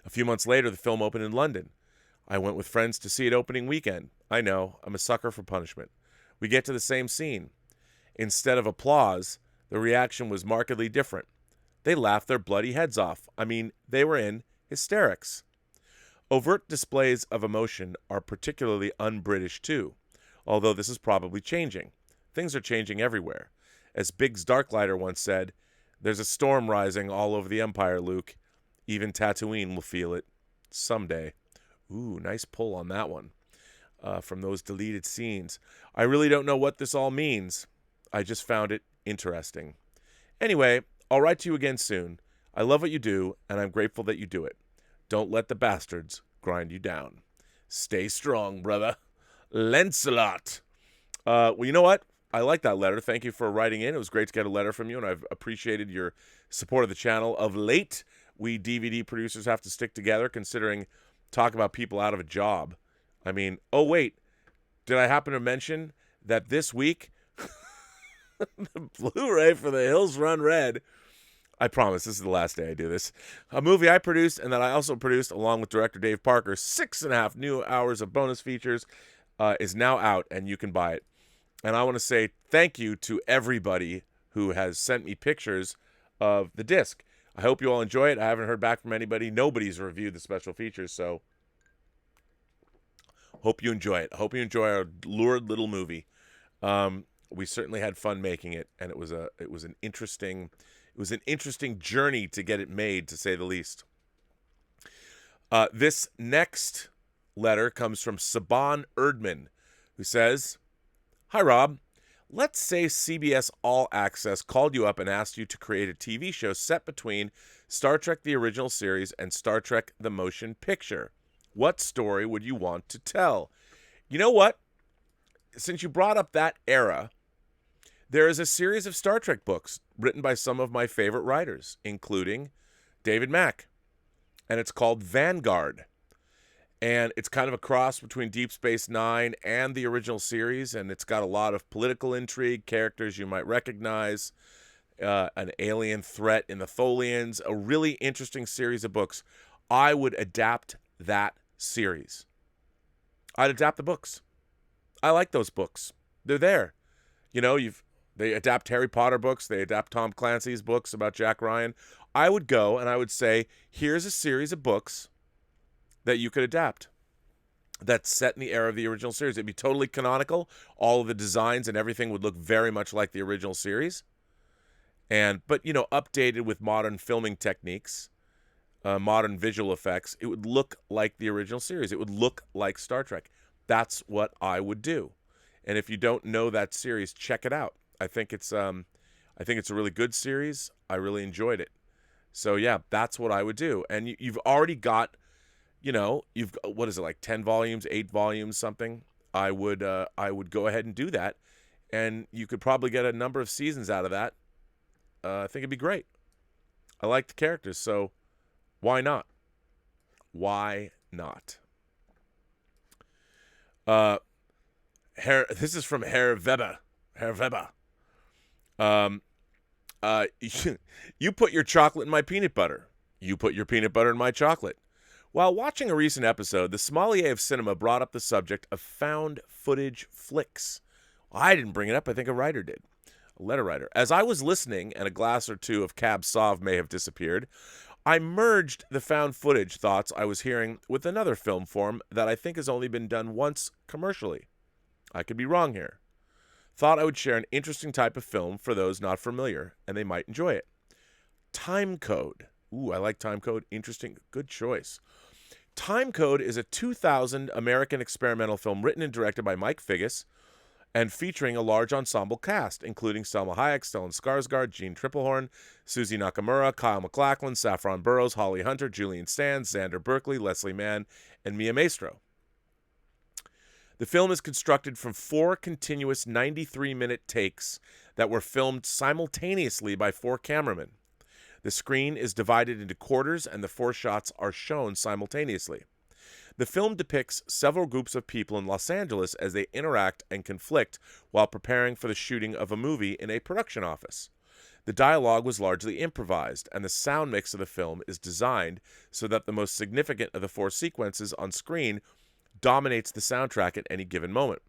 A few months later, the film opened in London. I went with friends to see it opening weekend. I know, I'm a sucker for punishment. We get to the same scene. Instead of applause, the reaction was markedly different. They laughed their bloody heads off. I mean, they were in hysterics. Overt displays of emotion are particularly un-British too, although this is probably changing. Things are changing everywhere. As Biggs Darklighter once said, there's a storm rising all over the Empire, Luke. Even Tatooine will feel it. Someday. Ooh, nice pull on that one. From those deleted scenes. I really don't know what this all means. I just found it interesting. Anyway, I'll write to you again soon. I love what you do, and I'm grateful that you do it. Don't let the bastards grind you down. Stay strong, brother. Lancelot. Well, you know what? I like that letter. Thank you for writing in. It was great to get a letter from you, and I've appreciated your support of the channel. Of late, we DVD producers have to stick together, considering talk about people out of a job. I mean, oh, wait. Did I happen to mention that this week, the Blu-ray for The Hills Run Red, I promise this is the last day I do this. A movie I produced and that I also produced along with director Dave Parker, 6.5 new hours of bonus features, is now out and you can buy it. And I want to say thank you to everybody who has sent me pictures of the disc. I hope you all enjoy it. I haven't heard back from anybody. Nobody's reviewed the special features, so hope you enjoy it. I hope you enjoy our lurid little movie. We certainly had fun making it, and it was an interesting journey to get it made, to say the least. This next letter comes from Saban Edmund, who says, "Hi, Rob. Let's say CBS All Access called you up and asked you to create a TV show set between Star Trek the Original Series and Star Trek the Motion Picture. What story would you want to tell?" You know what? Since you brought up that era, there is a series of Star Trek books written by some of my favorite writers, including David Mack, and it's called Vanguard. And it's kind of a cross between Deep Space Nine and the original series, and it's got a lot of political intrigue, characters you might recognize, an alien threat in the Tholians, a really interesting series of books. I would adapt that series. I'd adapt the books. I like those books. They're there. You know, they adapt Harry Potter books. They adapt Tom Clancy's books about Jack Ryan. I would go and I would say, here's a series of books that you could adapt that's set in the era of the original series. It'd be totally canonical. All of the designs and everything would look very much like the original series. But updated with modern filming techniques, modern visual effects. It would look like the original series. It would look like Star Trek. That's what I would do. And if you don't know that series, check it out. I think it's a really good series. I really enjoyed it. So yeah, that's what I would do. And you've already got, you've got, what is it, like 10 volumes, 8 volumes, something. I would go ahead and do that, and you could probably get a number of seasons out of that. I think it'd be great. I like the characters, so why not? Why not? This is from Herr Weber. Herr Weber. You put your chocolate in my peanut butter. You put your peanut butter in my chocolate. While watching a recent episode, the sommelier of cinema brought up the subject of found footage flicks. I didn't bring it up. I think a writer did. A letter writer. As I was listening, and a glass or two of Cab Sauv may have disappeared, I merged the found footage thoughts I was hearing with another film form that I think has only been done once commercially. I could be wrong here. Thought I would share an interesting type of film for those not familiar, and they might enjoy it. Time Code. Ooh, I like Time Code. Interesting. Good choice. Time Code is a 2000 American experimental film written and directed by Mike Figgis and featuring a large ensemble cast, including Selma Hayek, Stellan Skarsgård, Jean Triplehorn, Susie Nakamura, Kyle MacLachlan, Saffron Burrows, Holly Hunter, Julian Sands, Xander Berkeley, Leslie Mann, and Mia Maestro. The film is constructed from 4 continuous 93-minute takes that were filmed simultaneously by 4 cameramen. The screen is divided into quarters, and the 4 shots are shown simultaneously. The film depicts several groups of people in Los Angeles as they interact and conflict while preparing for the shooting of a movie in a production office. The dialogue was largely improvised, and the sound mix of the film is designed so that the most significant of the 4 sequences on screen dominates the soundtrack at any given moment.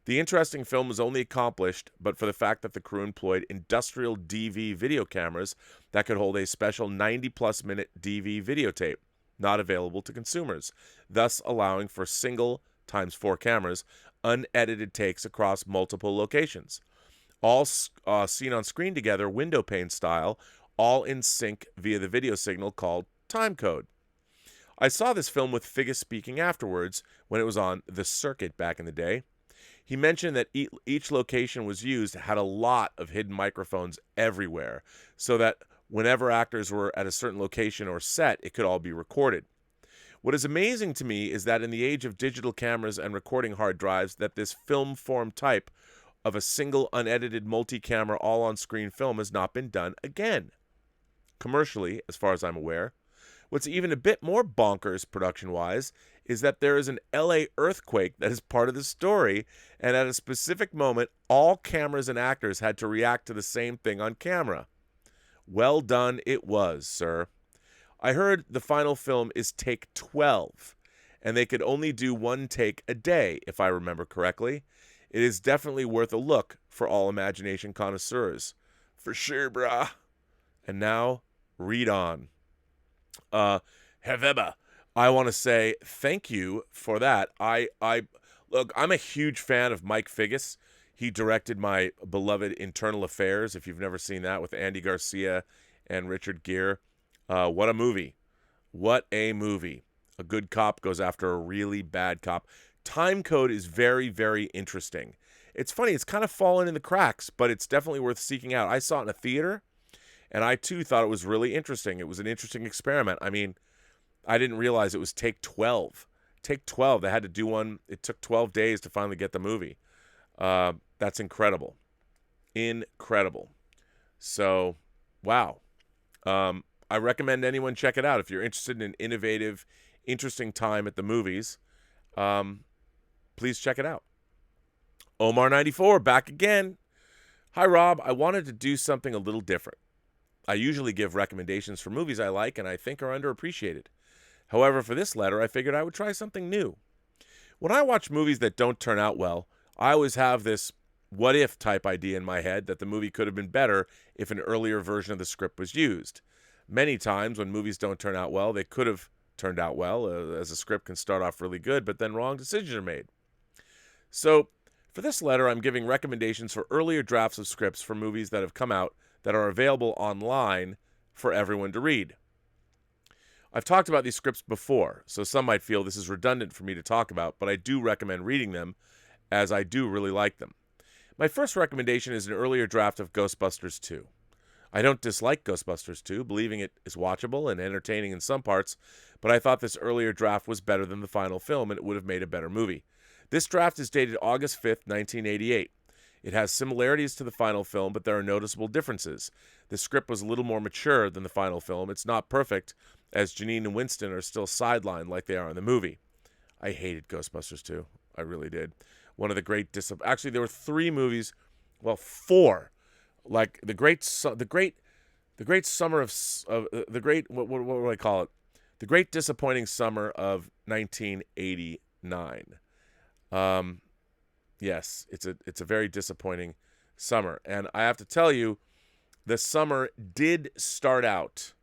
The interesting film was only accomplished but for the fact that the crew employed industrial DV video cameras that could hold a special 90-plus minute DV videotape, not available to consumers, thus allowing for single, times 4 cameras, unedited takes across multiple locations. All seen on screen together, window pane style, all in sync via the video signal called Time Code. I saw this film with Figgis speaking afterwards when it was on The Circuit back in the day. He mentioned that each location was used had a lot of hidden microphones everywhere, so that whenever actors were at a certain location or set, it could all be recorded. What is amazing to me is that in the age of digital cameras and recording hard drives, that this film form type of a single unedited multi-camera all-on-screen film has not been done again. Commercially, as far as I'm aware. What's even a bit more bonkers production-wise is that there is an LA earthquake that is part of the story, and at a specific moment, all cameras and actors had to react to the same thing on camera. Well done it was, sir. I heard the final film is take 12, and they could only do one take a day, if I remember correctly. It is definitely worth a look for all imagination connoisseurs. For sure, brah. And now, read on. However, I want to say thank you for that. Look, I'm a huge fan of Mike Figgis. He directed my beloved Internal Affairs, if you've never seen that, with Andy Garcia and Richard Gere. What a movie. What a movie. A good cop goes after a really bad cop. Time Code is very, very interesting. It's funny, it's kind of fallen in the cracks, but it's definitely worth seeking out. I saw it in a theater, and I too thought it was really interesting. It was an interesting experiment. I mean, I didn't realize it was take 12. Take 12. They had to do one. It took 12 days to finally get the movie. That's incredible. Incredible. So, wow. I recommend anyone check it out. If you're interested in an innovative, interesting time at the movies, please check it out. Omar94, back again. Hi, Rob. I wanted to do something a little different. I usually give recommendations for movies I like and I think are underappreciated. However, for this letter, I figured I would try something new. When I watch movies that don't turn out well, I always have this what-if type idea in my head that the movie could have been better if an earlier version of the script was used. Many times when movies don't turn out well, they could have turned out well, as a script can start off really good, but then wrong decisions are made. So, for this letter, I'm giving recommendations for earlier drafts of scripts for movies that have come out that are available online for everyone to read. I've talked about these scripts before, so some might feel this is redundant for me to talk about, but I do recommend reading them, as I do really like them. My first recommendation is an earlier draft of Ghostbusters 2. I don't dislike Ghostbusters 2, believing it is watchable and entertaining in some parts, but I thought this earlier draft was better than the final film and it would have made a better movie. This draft is dated August 5th, 1988. It has similarities to the final film, but there are noticeable differences. The script was a little more mature than the final film. It's not perfect, as Janine and Winston are still sidelined like they are in the movie. I hated Ghostbusters 2. I really did. One of the great actually, there were three movies, well, four, like the great summer of the great what do I call it? The Great Disappointing Summer of 1989. Yes, it's a very disappointing summer, and I have to tell you, the summer did start out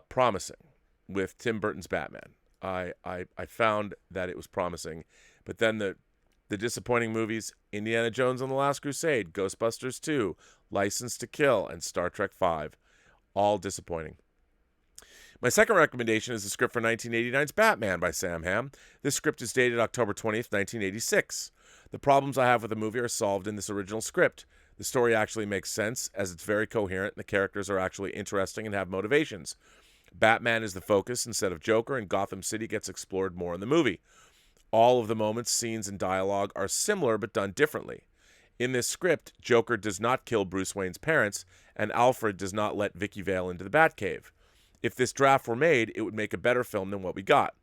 promising with Tim Burton's Batman. I found that it was promising, but then the disappointing movies, Indiana Jones and the Last Crusade, Ghostbusters 2, License to Kill, and Star Trek V, all disappointing. My second recommendation is the script for 1989's Batman by Sam Hamm. This script is dated October 20th, 1986. The problems I have with the movie are solved in this original script. The story actually makes sense, as it's very coherent and the characters are actually interesting and have motivations. Batman is the focus instead of Joker, and Gotham City gets explored more in the movie. All of the moments, scenes, and dialogue are similar but done differently. In this script, Joker does not kill Bruce Wayne's parents, and Alfred does not let Vicky Vale into the Batcave. If this draft were made, it would make a better film than what we got.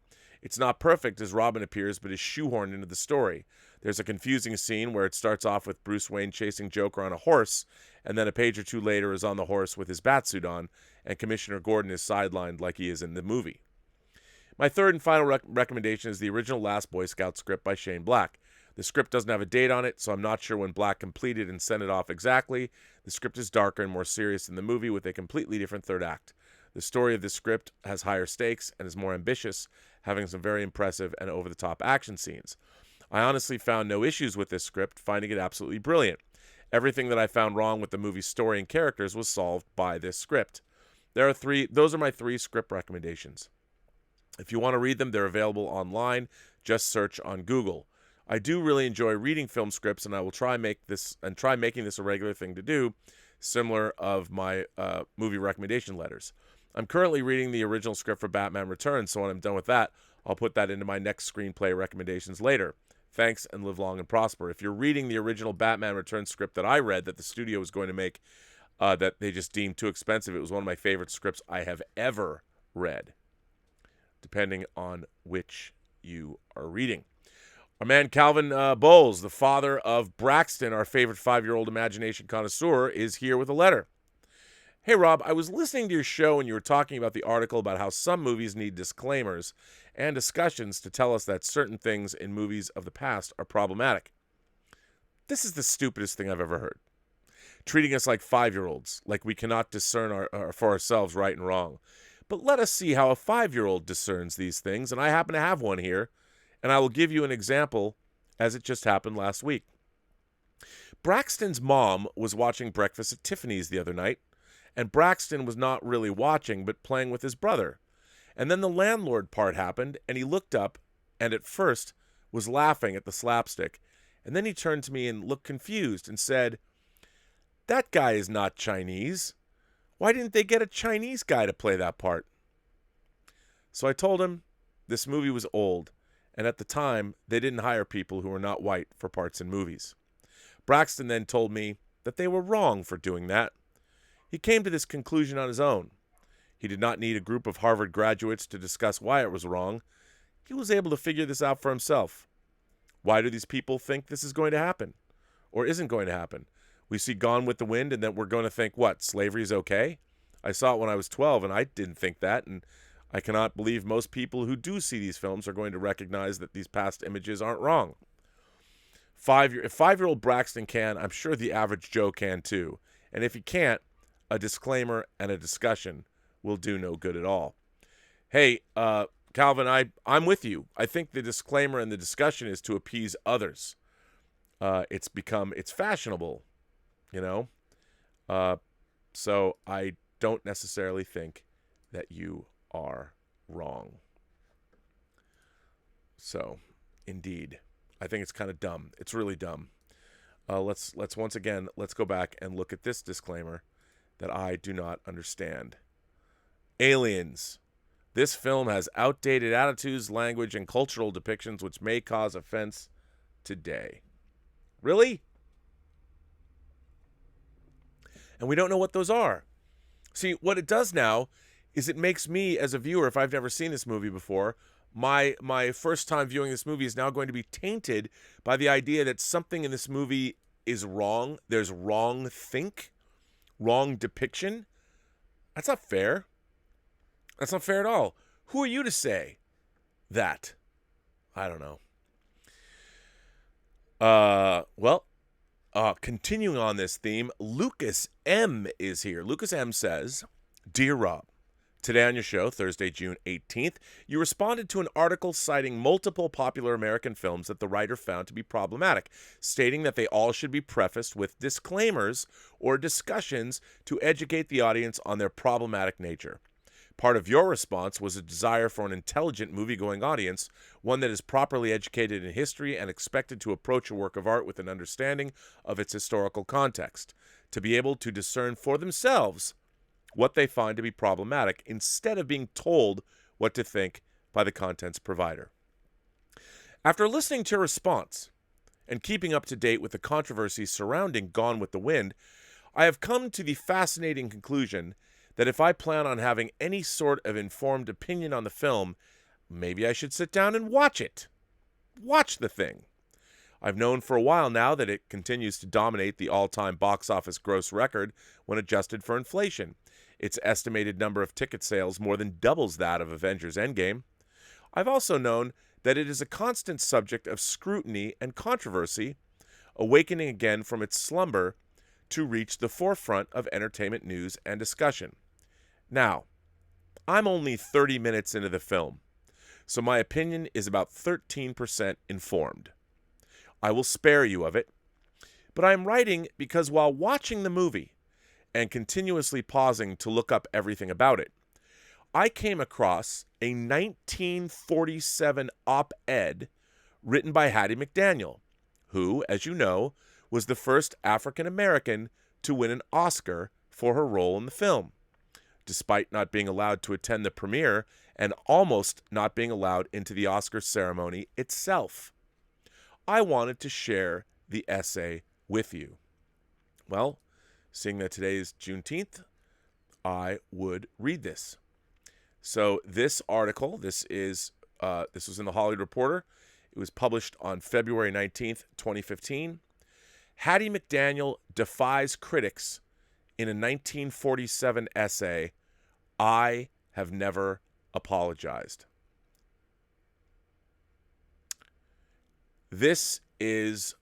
It's not perfect as Robin appears, but is shoehorned into the story. There's a confusing scene where it starts off with Bruce Wayne chasing Joker on a horse, and then a page or two later is on the horse with his batsuit on, and Commissioner Gordon is sidelined like he is in the movie. My third and final recommendation is the original Last Boy Scout script by Shane Black. The script doesn't have a date on it, so I'm not sure when Black completed and sent it off exactly. The script is darker and more serious than the movie, with a completely different third act. The story of this script has higher stakes and is more ambitious, having some very impressive and over-the-top action scenes. I honestly found no issues with this script, finding it absolutely brilliant. Everything that I found wrong with the movie's story and characters was solved by this script. Those are my three script recommendations. If you want to read them, they're available online. Just search on Google. I do really enjoy reading film scripts, and I will try making this a regular thing to do, similar of my movie recommendation letters. I'm currently reading the original script for Batman Returns, so when I'm done with that, I'll put that into my next screenplay recommendations later. Thanks, and live long and prosper. If you're reading the original Batman Returns script that I read that the studio was going to make, that they just deemed too expensive, it was one of my favorite scripts I have ever read, depending on which you are reading. Our man Calvin Bowles, the father of Braxton, our favorite 5-year-old imagination connoisseur, is here with a letter. Hey, Rob, I was listening to your show and you were talking about the article about how some movies need disclaimers and discussions to tell us that certain things in movies of the past are problematic. This is the stupidest thing I've ever heard. Treating us like 5-year-olds, like we cannot discern for ourselves right and wrong. But let us see how a 5-year-old discerns these things, and I happen to have one here, and I will give you an example as it just happened last week. Braxton's mom was watching Breakfast at Tiffany's the other night, and Braxton was not really watching, but playing with his brother. And then the landlord part happened, and he looked up, and at first was laughing at the slapstick. And then he turned to me and looked confused and said, "That guy is not Chinese. Why didn't they get a Chinese guy to play that part?" So I told him this movie was old, and at the time, they didn't hire people who were not white for parts in movies. Braxton then told me that they were wrong for doing that. He came to this conclusion on his own. He did not need a group of Harvard graduates to discuss why it was wrong. He was able to figure this out for himself. Why do these people think this is going to happen? Or isn't going to happen? We see Gone with the Wind and then we're going to think, what, slavery is okay? I saw it when I was 12 and I didn't think that, and I cannot believe most people who do see these films are going to recognize that these past images aren't wrong. If 5-year-old Braxton can, I'm sure the average Joe can too. And if he can't, a disclaimer and a discussion will do no good at all. Hey, Calvin, I'm with you. I think the disclaimer and the discussion is to appease others. It's fashionable, you know? So I don't necessarily think that you are wrong. So, indeed, I think it's kind of dumb. It's really dumb. Let's once again, let's go back and look at this disclaimer that I do not understand. Aliens. This film has outdated attitudes, language, and cultural depictions which may cause offense today. Really? And we don't know what those are. See, what it does now is it makes me, as a viewer, if I've never seen this movie before, my first time viewing this movie is now going to be tainted by the idea that something in this movie is wrong. There's wrong depiction. That's not fair. That's not fair at all. Who are you to say that? I don't know. Continuing on this theme, Lucas M. is here. Lucas M. says, "Dear Rob, today on your show, Thursday, June 18th, you responded to an article citing multiple popular American films that the writer found to be problematic, stating that they all should be prefaced with disclaimers or discussions to educate the audience on their problematic nature. Part of your response was a desire for an intelligent movie-going audience, one that is properly educated in history and expected to approach a work of art with an understanding of its historical context, to be able to discern for themselves what they find to be problematic instead of being told what to think by the content's provider. After listening to your response and keeping up to date with the controversy surrounding Gone with the Wind, I have come to the fascinating conclusion that if I plan on having any sort of informed opinion on the film, maybe I should sit down and watch it. Watch the thing. I've known for a while now that it continues to dominate the all-time box office gross record when adjusted for inflation. Its estimated number of ticket sales more than doubles that of Avengers Endgame. I've also known that it is a constant subject of scrutiny and controversy, awakening again from its slumber to reach the forefront of entertainment news and discussion. Now, I'm only 30 minutes into the film, so my opinion is about 13% informed. I will spare you of it, but I am writing because while watching the movie and continuously pausing to look up everything about it, I came across a 1947 op-ed written by Hattie McDaniel, who, as you know, was the first African American to win an Oscar for her role in the film, despite not being allowed to attend the premiere and almost not being allowed into the Oscar ceremony itself. I wanted to share the essay with you. Well, seeing that today is Juneteenth, I would read this. So this article, this was in the Hollywood Reporter. It was published on February 19th, 2015. Hattie McDaniel defies critics in a 1947 essay, "I have never apologized." This is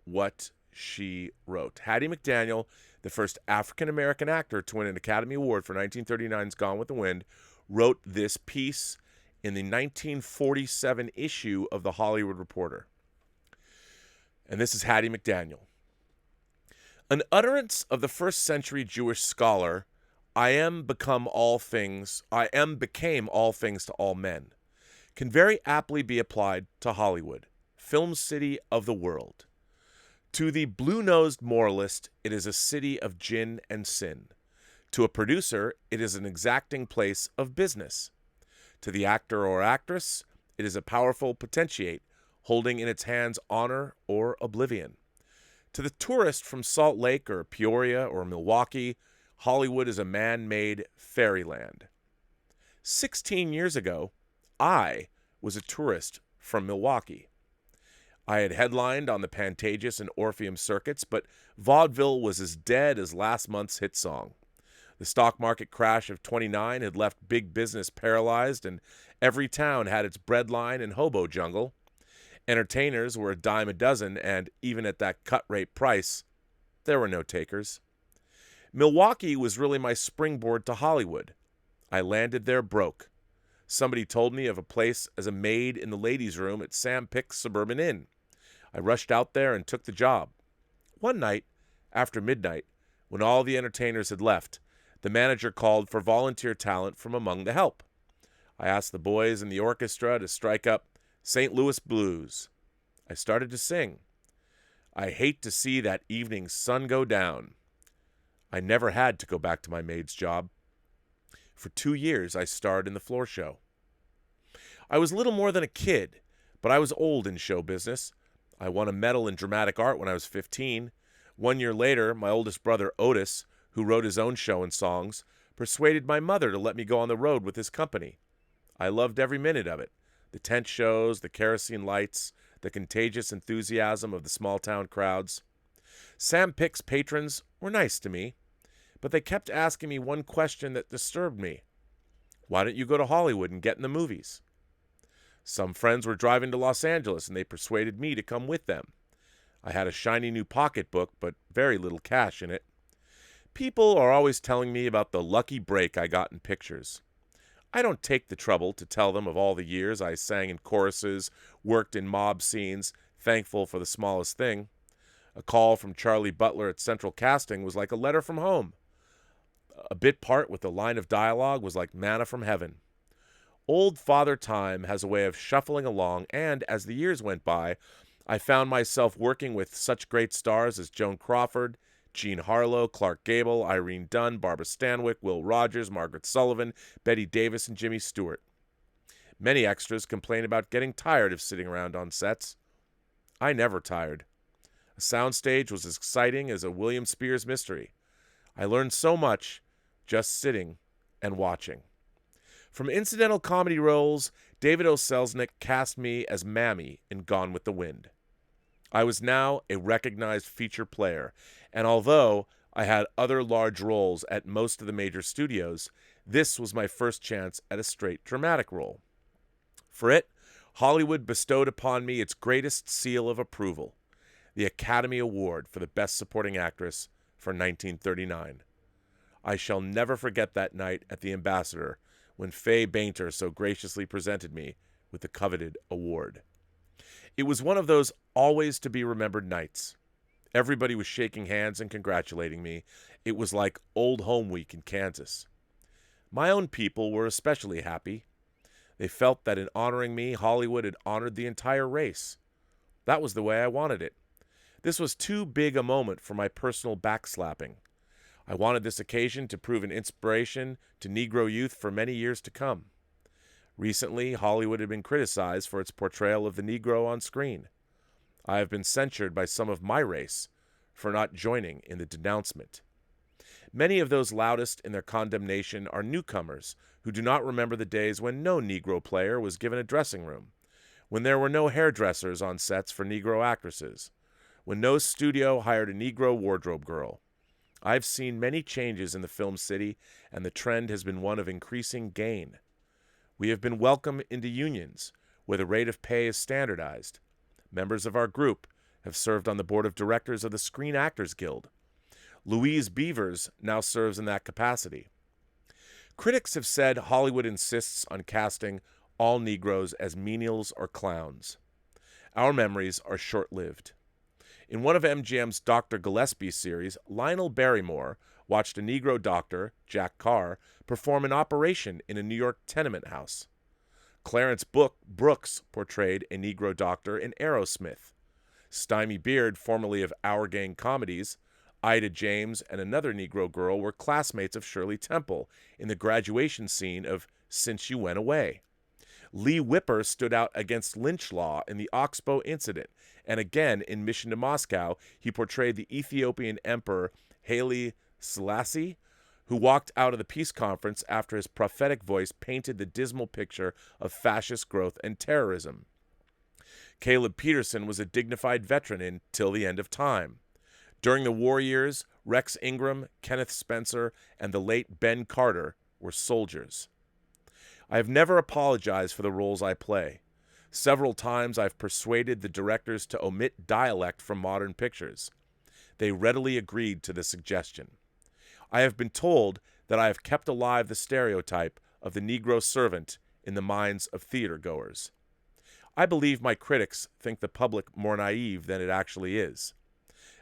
what she wrote. Hattie McDaniel, the first African-American actor to win an Academy Award for 1939's Gone with the Wind, wrote this piece in the 1947 issue of The Hollywood Reporter. And this is Hattie McDaniel. An utterance of the first century Jewish scholar, I am became all things to all men, can very aptly be applied to Hollywood, film city of the world. To the blue-nosed moralist, it is a city of gin and sin. To a producer, it is an exacting place of business. To the actor or actress, it is a powerful potentiate holding in its hands honor or oblivion. To the tourist from Salt Lake or Peoria or Milwaukee, Hollywood is a man-made fairyland. 16 years ago, I was a tourist from Milwaukee. I had headlined on the Pantages and Orpheum circuits, but vaudeville was as dead as last month's hit song. The stock market crash of '29 had left big business paralyzed, and every town had its breadline and hobo jungle. Entertainers were a dime a dozen, and even at that cut-rate price, there were no takers. Milwaukee was really my springboard to Hollywood. I landed there broke. Somebody told me of a place as a maid in the ladies' room at Sam Pick's Suburban Inn. I rushed out there and took the job. One night, after midnight, when all the entertainers had left, the manager called for volunteer talent from among the help. I asked the boys in the orchestra to strike up St. Louis Blues. I started to sing. I hate to see that evening's sun go down. I never had to go back to my maid's job. For 2 years, I starred in the floor show. I was little more than a kid, but I was old in show business. I won a medal in dramatic art when I was 15. 1 year later, my oldest brother, Otis, who wrote his own show and songs, persuaded my mother to let me go on the road with his company. I loved every minute of it. The tent shows, the kerosene lights, the contagious enthusiasm of the small-town crowds. Sam Pick's patrons were nice to me, but they kept asking me one question that disturbed me. Why don't you go to Hollywood and get in the movies? Some friends were driving to Los Angeles, and they persuaded me to come with them. I had a shiny new pocketbook, but very little cash in it. People are always telling me about the lucky break I got in pictures. I don't take the trouble to tell them of all the years I sang in choruses, worked in mob scenes, thankful for the smallest thing. A call from Charlie Butler at Central Casting was like a letter from home. A bit part with a line of dialogue was like manna from heaven. Old Father Time has a way of shuffling along, and as the years went by, I found myself working with such great stars as Joan Crawford, Jean Harlow, Clark Gable, Irene Dunn, Barbara Stanwyck, Will Rogers, Margaret Sullivan, Betty Davis, and Jimmy Stewart. Many extras complain about getting tired of sitting around on sets. I never tired. A soundstage was as exciting as a William Spears mystery. I learned so much just sitting and watching. From incidental comedy roles, David O. Selznick cast me as Mammy in Gone with the Wind. I was now a recognized feature player, and although I had other large roles at most of the major studios, this was my first chance at a straight dramatic role. For it, Hollywood bestowed upon me its greatest seal of approval, the Academy Award for the Best Supporting Actress for 1939. I shall never forget that night at the Ambassador when Faye Bainter so graciously presented me with the coveted award. It was one of those always-to-be-remembered nights. Everybody was shaking hands and congratulating me. It was like Old Home Week in Kansas. My own people were especially happy. They felt that in honoring me, Hollywood had honored the entire race. That was the way I wanted it. This was too big a moment for my personal backslapping. I wanted this occasion to prove an inspiration to Negro youth for many years to come. Recently, Hollywood had been criticized for its portrayal of the Negro on screen. I have been censured by some of my race for not joining in the denouncement. Many of those loudest in their condemnation are newcomers who do not remember the days when no Negro player was given a dressing room, when there were no hairdressers on sets for Negro actresses, when no studio hired a Negro wardrobe girl. I've seen many changes in the film city, and the trend has been one of increasing gain. We have been welcome into unions, where the rate of pay is standardized. Members of our group have served on the board of directors of the Screen Actors Guild. Louise Beavers now serves in that capacity. Critics have said Hollywood insists on casting all Negroes as menials or clowns. Our memories are short-lived. In one of MGM's Dr. Gillespie series, Lionel Barrymore watched a Negro doctor, Jack Carr, perform an operation in a New York tenement house. Clarence Brooks portrayed a Negro doctor in Aerosmith. Stymie Beard, formerly of Our Gang Comedies, Ida James, and another Negro girl were classmates of Shirley Temple in the graduation scene of Since You Went Away. Lee Whipper stood out against lynch law in the Oxbow incident, and again in Mission to Moscow, he portrayed the Ethiopian Emperor Haile Selassie, who walked out of the peace conference after his prophetic voice painted the dismal picture of fascist growth and terrorism. Caleb Peterson was a dignified veteran in Till the End of Time. During the war years, Rex Ingram, Kenneth Spencer, and the late Ben Carter were soldiers. I have never apologized for the roles I play. Several times I've persuaded the directors to omit dialect from modern pictures. They readily agreed to the suggestion. I have been told that I have kept alive the stereotype of the Negro servant in the minds of theater-goers. I believe my critics think the public more naive than it actually is.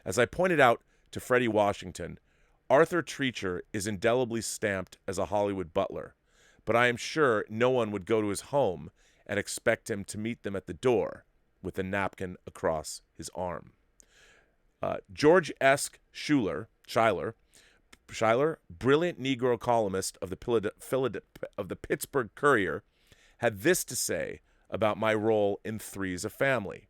As I pointed out to Freddie Washington, Arthur Treacher is indelibly stamped as a Hollywood butler, but I am sure no one would go to his home and expect him to meet them at the door with a napkin across his arm. George S. Schuyler, brilliant Negro columnist of the Pittsburgh Courier, had this to say about my role in Three's a Family.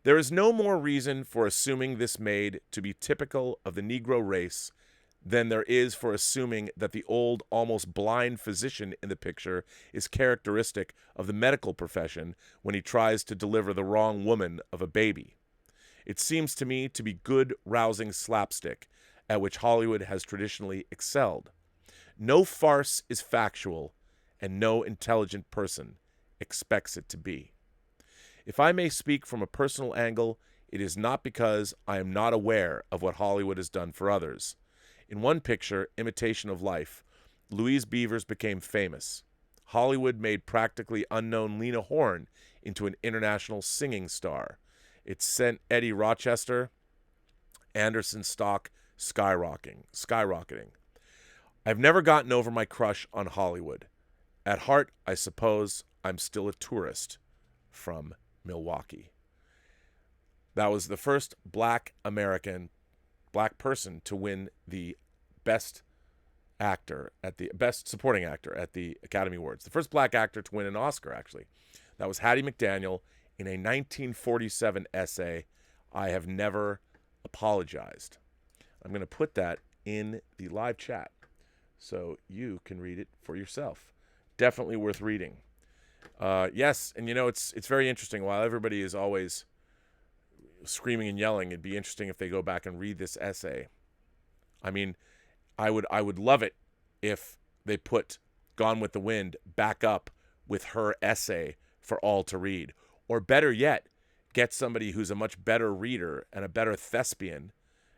There is no more reason for assuming this maid to be typical of the Negro race than there is for assuming that the old, almost blind physician in the picture is characteristic of the medical profession when he tries to deliver the wrong woman of a baby. It seems to me to be good, rousing slapstick, at which Hollywood has traditionally excelled. No farce is factual, and no intelligent person expects it to be. If I may speak from a personal angle, it is not because I am not aware of what Hollywood has done for others. In one picture, Imitation of Life, Louise Beavers became famous. Hollywood made practically unknown Lena Horne into an international singing star. It sent Eddie Rochester, Anderson stock skyrocketing. I've never gotten over my crush on Hollywood. At heart, I suppose I'm still a tourist from Milwaukee. That was the first black person to win the best supporting actor at the Academy Awards. The first black actor to win an Oscar, actually. That was Hattie McDaniel in a 1947 essay, I Have Never Apologized. I'm going to put that in the live chat so you can read it for yourself. Definitely worth reading. Yes, and it's very interesting. While everybody is always screaming and yelling, it'd be interesting if they go back and read this essay. I mean, I would love it if they put Gone with the Wind back up with her essay for all to read. Or better yet, get somebody who's a much better reader and a better thespian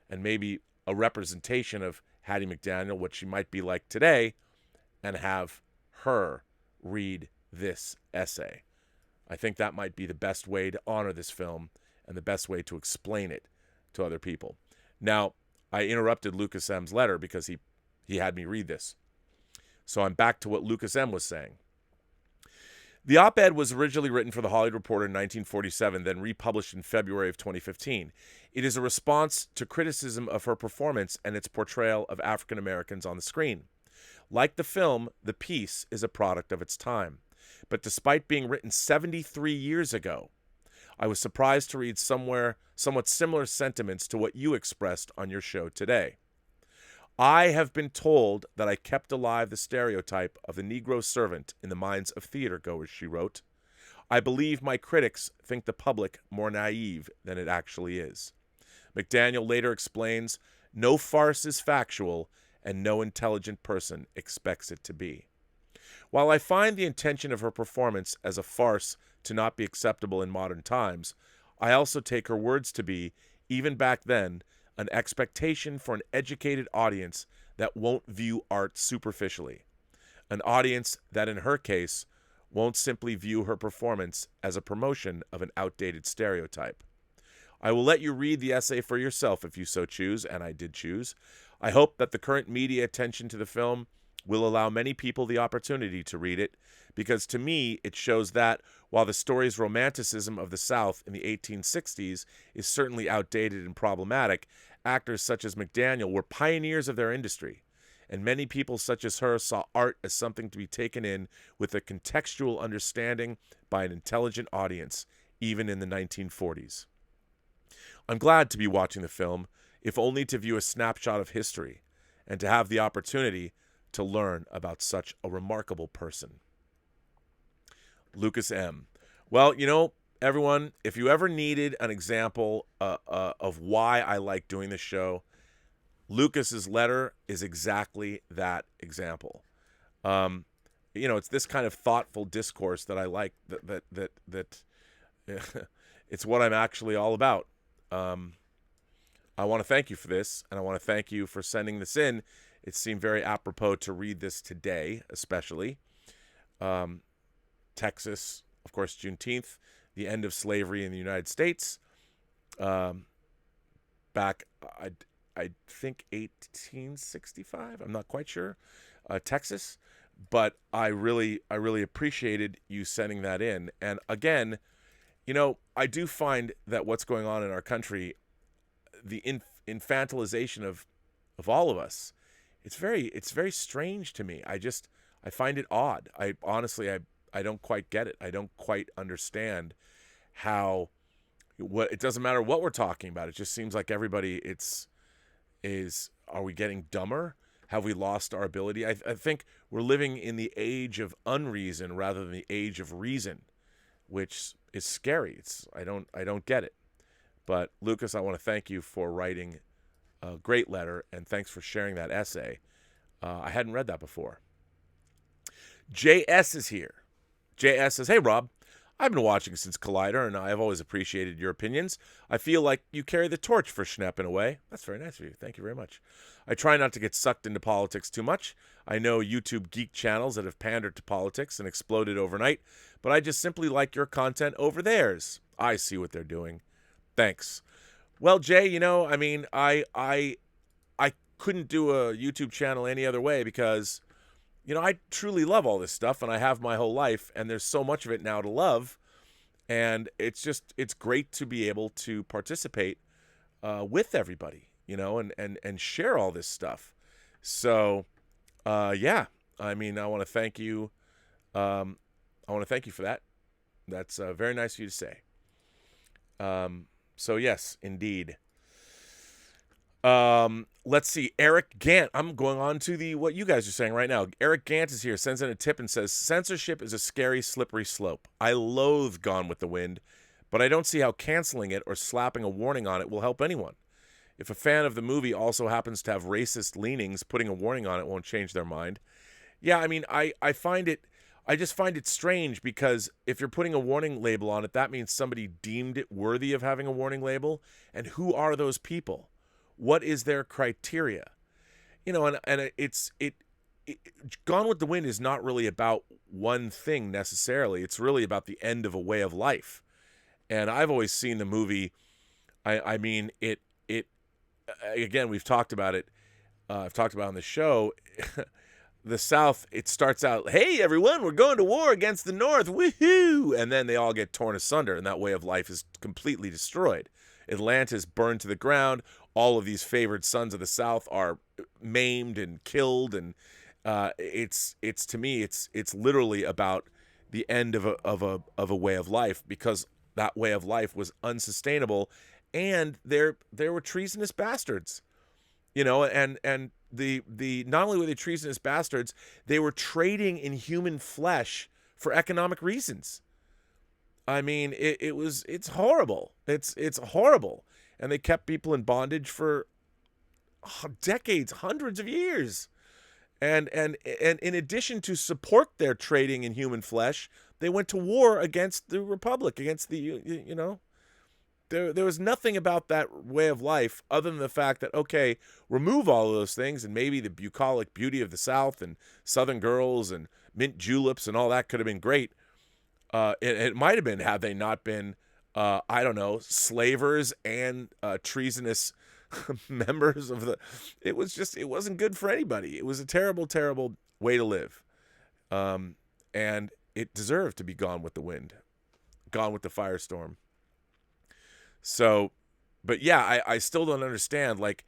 and maybe a representation of Hattie McDaniel, what she might be like today, and have her read this essay. I think that might be the best way to honor this film and the best way to explain it to other people. Now, I interrupted Lucas M's letter because he had me read this. So I'm back to what Lucas M was saying. The op-ed was originally written for The Hollywood Reporter in 1947, then republished in February of 2015. It is a response to criticism of her performance and its portrayal of African Americans on the screen. Like the film, the piece is a product of its time. But despite being written 73 years ago, I was surprised to read somewhat similar sentiments to what you expressed on your show today. I have been told that I kept alive the stereotype of the Negro servant in the minds of theater-goers, she wrote. I believe my critics think the public more naive than it actually is. McDaniel later explains, No farce is factual, and no intelligent person expects it to be. While I find the intention of her performance as a farce to not be acceptable in modern times, I also take her words to be, even back then, an expectation for an educated audience that won't view art superficially. An audience that, in her case, won't simply view her performance as a promotion of an outdated stereotype. I will let you read the essay for yourself if you so choose, and I did choose. I hope that the current media attention to the film will allow many people the opportunity to read it, because to me it shows that, while the story's romanticism of the South in the 1860s is certainly outdated and problematic, actors such as McDaniel were pioneers of their industry, and many people such as her saw art as something to be taken in with a contextual understanding by an intelligent audience, even in the 1940s. I'm glad to be watching the film, if only to view a snapshot of history, and to have the opportunity to learn about such a remarkable person. Lucas M. Well, everyone, if you ever needed an example of why I like doing this show, Lucas's letter is exactly that example. It's this kind of thoughtful discourse that I like. That it's what I'm actually all about. I want to thank you for this, and I want to thank you for sending this in. It seemed very apropos to read this today, especially. Texas, of course, Juneteenth, the end of slavery in the United States. Back, I think 1865. I'm not quite sure. Texas, but I really appreciated you sending that in. And again, I do find that what's going on in our country, the infantilization of all of us, it's very strange to me. I find it odd. I honestly don't quite get it. I don't quite understand how it doesn't matter what we're talking about. It just seems like everybody are we getting dumber? Have we lost our ability? I think we're living in the age of unreason rather than the age of reason, which is scary. I don't get it. But Lucas, I want to thank you for writing a great letter, and thanks for sharing that essay. I hadn't read that before. JS is here. JS says, "Hey Rob, I've been watching since Collider, and I've always appreciated your opinions. I feel like you carry the torch for Schnepp in a way." That's very nice of you. Thank you very much. "I try not to get sucked into politics too much. I know YouTube geek channels that have pandered to politics and exploded overnight, but I just simply like your content over theirs. I see what they're doing. Thanks." Well, Jay, I couldn't do a YouTube channel any other way because, I truly love all this stuff, and I have my whole life, and there's so much of it now to love, and it's great to be able to participate with everybody, and share all this stuff. So, yeah, I want to thank you. I want to thank you for that. That's very nice of you to say. So yes, indeed. Let's see. Eric Gant. I'm going on to what you guys are saying right now. Eric Gant is here, sends in a tip and says, "Censorship is a scary, slippery slope. I loathe Gone with the Wind, but I don't see how canceling it or slapping a warning on it will help anyone. If a fan of the movie also happens to have racist leanings, putting a warning on it won't change their mind." Yeah, I just find it strange, because if you're putting a warning label on it, that means somebody deemed it worthy of having a warning label. And who are those people? What is their criteria? Gone with the Wind is not really about one thing necessarily. It's really about the end of a way of life. And I've always seen the movie. Again, we've talked about it. I've talked about it on the show. The South, it starts out, "Hey, everyone, we're going to war against the North, woohoo!" And then they all get torn asunder, and that way of life is completely destroyed. Atlanta's burned to the ground. All of these favored sons of the South are maimed and killed, and to me, it's literally about the end of a way of life, because that way of life was unsustainable, and there were treasonous bastards, and the not only were they treasonous bastards, they were trading in human flesh for economic reasons. It's horrible. It's horrible. And they kept people in bondage for decades, hundreds of years. And in addition to support their trading in human flesh, they went to war against the Republic, against the, you know, there was nothing about that way of life other than the fact that, okay, remove all of those things and maybe the bucolic beauty of the South and Southern girls and mint juleps and all that could have been great. It might have been had they not been, I don't know, slavers and treasonous members of the. It wasn't good for anybody. It was a terrible, terrible way to live. And it deserved to be gone with the wind, gone with the firestorm. So, but yeah, I still don't understand, like,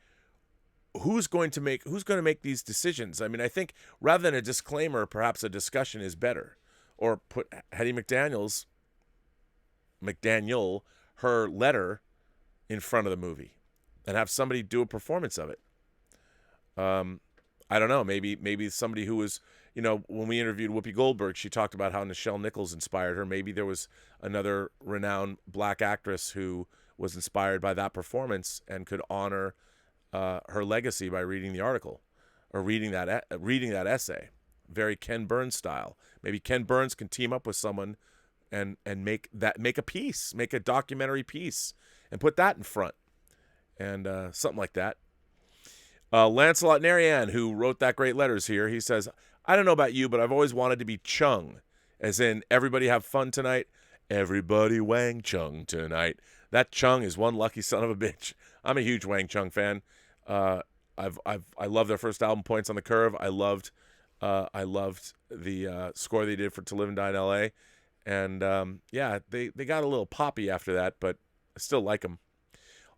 who's going to make these decisions? I mean, I think rather than a disclaimer, perhaps a discussion is better. Or put Hattie McDaniel, her letter in front of the movie and have somebody do a performance of it. I don't know, maybe somebody who was, you know, when we interviewed Whoopi Goldberg, she talked about how Nichelle Nichols inspired her. Maybe there was another renowned black actress who was inspired by that performance and could honor her legacy by reading the article or reading that essay. Very Ken Burns style. Maybe Ken Burns can team up with someone and make a piece, make a documentary piece, and put that in front, and something like that. Lancelot Marianne, who wrote that great letters here, he says, I don't know about you, but I've always wanted to be Chung, as in everybody have fun tonight, everybody Wang Chung tonight. That Chung is one lucky son of a bitch. I'm a huge Wang Chung fan. I love their first album, Points on the Curve. I loved the score they did for To Live and Die in L.A. And yeah, they got a little poppy after that, but I still like them.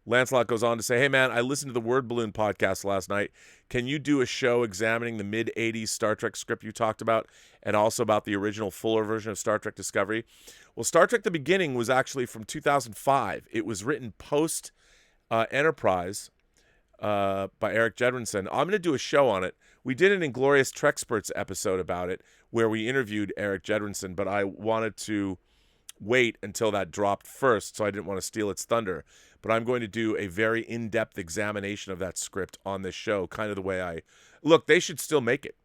Lancelot goes on to say, hey man, I listened to the Word Balloon podcast last night. Can you do a show examining the mid-'80s Star Trek script you talked about and also about the original fuller version of Star Trek Discovery? Well, Star Trek The Beginning was actually from 2005. It was written post Enterprise by Eric Jedrinson. I'm going to do a show on it. We did an Inglorious Treksperts episode about it where we interviewed Eric Jedrinson, but I wanted to wait until that dropped first, so I didn't want to steal its thunder. But I'm going to do a very in-depth examination of that script on this show, kind of the way I... Look, they should still make it.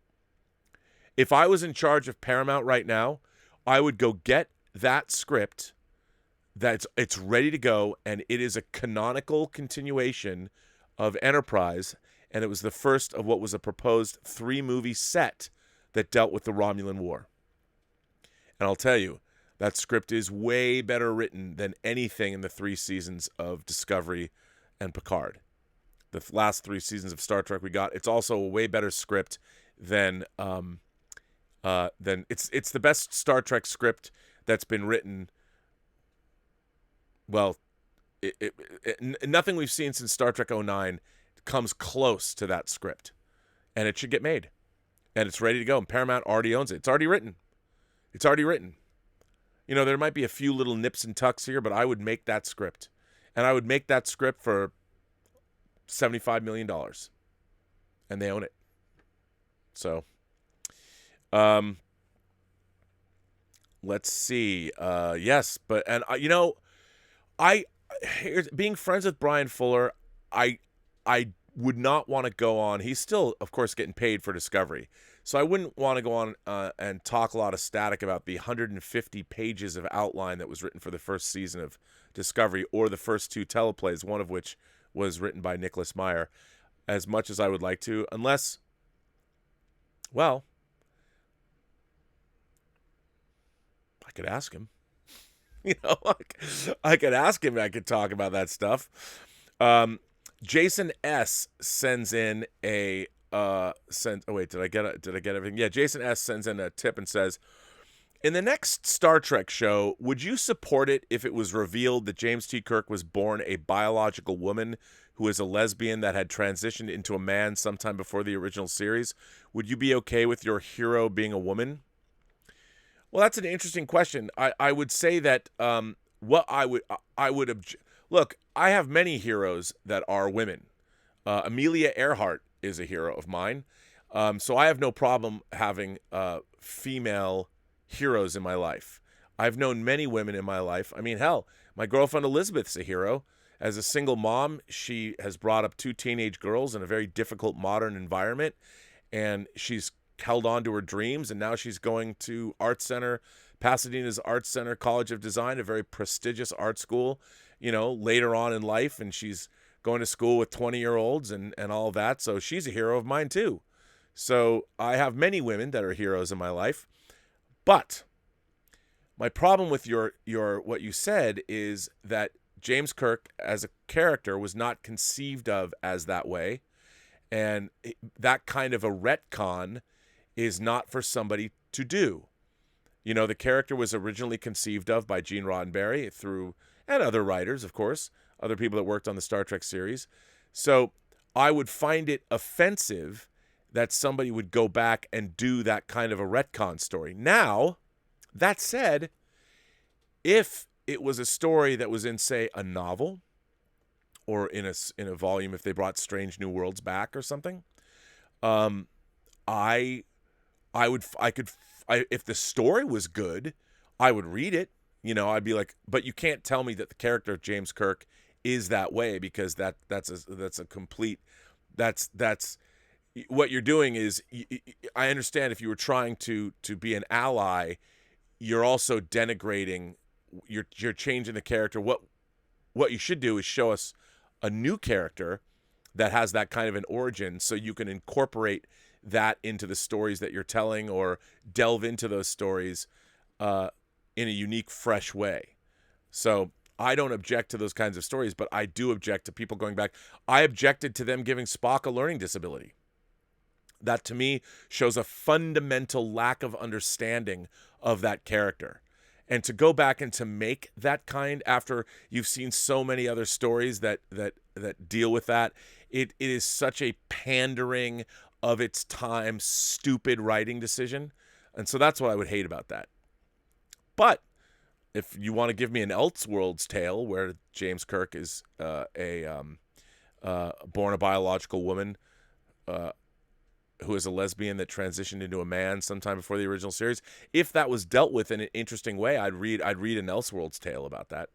If I was in charge of Paramount right now, I would go get that script, it's ready to go, and it is a canonical continuation of Enterprise, and it was the first of what was a proposed 3-movie set that dealt with the Romulan War. And I'll tell you, that script is way better written than anything in the 3 seasons of Discovery and Picard. The last 3 seasons of Star Trek we got. It's also a way better script than it's the best Star Trek script that's been written. Well, nothing we've seen since Star Trek 09 comes close to that script, and it should get made, and it's ready to go. And Paramount already owns it. It's already written. You know, there might be a few little nips and tucks here, but I would make that script. And I would make that script for $75 million. And they own it. So, let's see. Yes, but, and you know, being friends with Brian Fuller, I would not want to go on. He's still, of course, getting paid for Discovery. So I wouldn't want to go on and talk a lot of static about the 150 pages of outline that was written for the first season of Discovery or the first 2 teleplays, one of which was written by Nicholas Meyer, as much as I would like to, unless, well, I could ask him. You know, I could ask him. I could talk about that stuff. Jason S. sends in a did I get everything? Yeah, Jason S. sends in a tip and says, in the next Star Trek show, would you support it if it was revealed that James T. Kirk was born a biological woman who is a lesbian that had transitioned into a man sometime before the original series? Would you be okay with your hero being a woman? Well, that's an interesting question. I would say that look, I have many heroes that are women. Amelia Earhart is a hero of mine. So I have no problem having female heroes in my life. I've known many women in my life. I mean, hell, my girlfriend Elizabeth's a hero. As a single mom, she has brought up 2 teenage girls in a very difficult modern environment, and she's held on to her dreams, and now she's going to Arts Center, Pasadena's Arts Center College of Design, a very prestigious art school, later on in life, and she's going to school with 20-year-olds and all that. So she's a hero of mine too. So I have many women that are heroes in my life. But my problem with your what you said is that James Kirk as a character was not conceived of as that way. And that kind of a retcon is not for somebody to do. The character was originally conceived of by Gene Roddenberry and other writers, of course, other people that worked on the Star Trek series. So I would find it offensive that somebody would go back and do that kind of a retcon story. Now, that said, if it was a story that was in, say, a novel or in a volume, if they brought Strange New Worlds back or something, if the story was good, I would read it. I'd be like, but you can't tell me that the character of James Kirk is that way, because that's what you're doing is, I understand if you were trying to be an ally, you're also denigrating, you're changing the character. What you should do is show us a new character that has that kind of an origin, so you can incorporate that into the stories that you're telling, or delve into those stories in a unique, fresh way. So I don't object to those kinds of stories, but I do object to people going back. I objected to them giving Spock a learning disability. That, to me, shows a fundamental lack of understanding of that character. And to go back and to make that kind, after you've seen so many other stories that deal with that, it is such a pandering, of its time, stupid writing decision. And so that's what I would hate about that. But if you want to give me an Elseworlds tale where James Kirk is born a biological woman who is a lesbian that transitioned into a man sometime before the original series, if that was dealt with in an interesting way, I'd read an Elseworlds tale about that.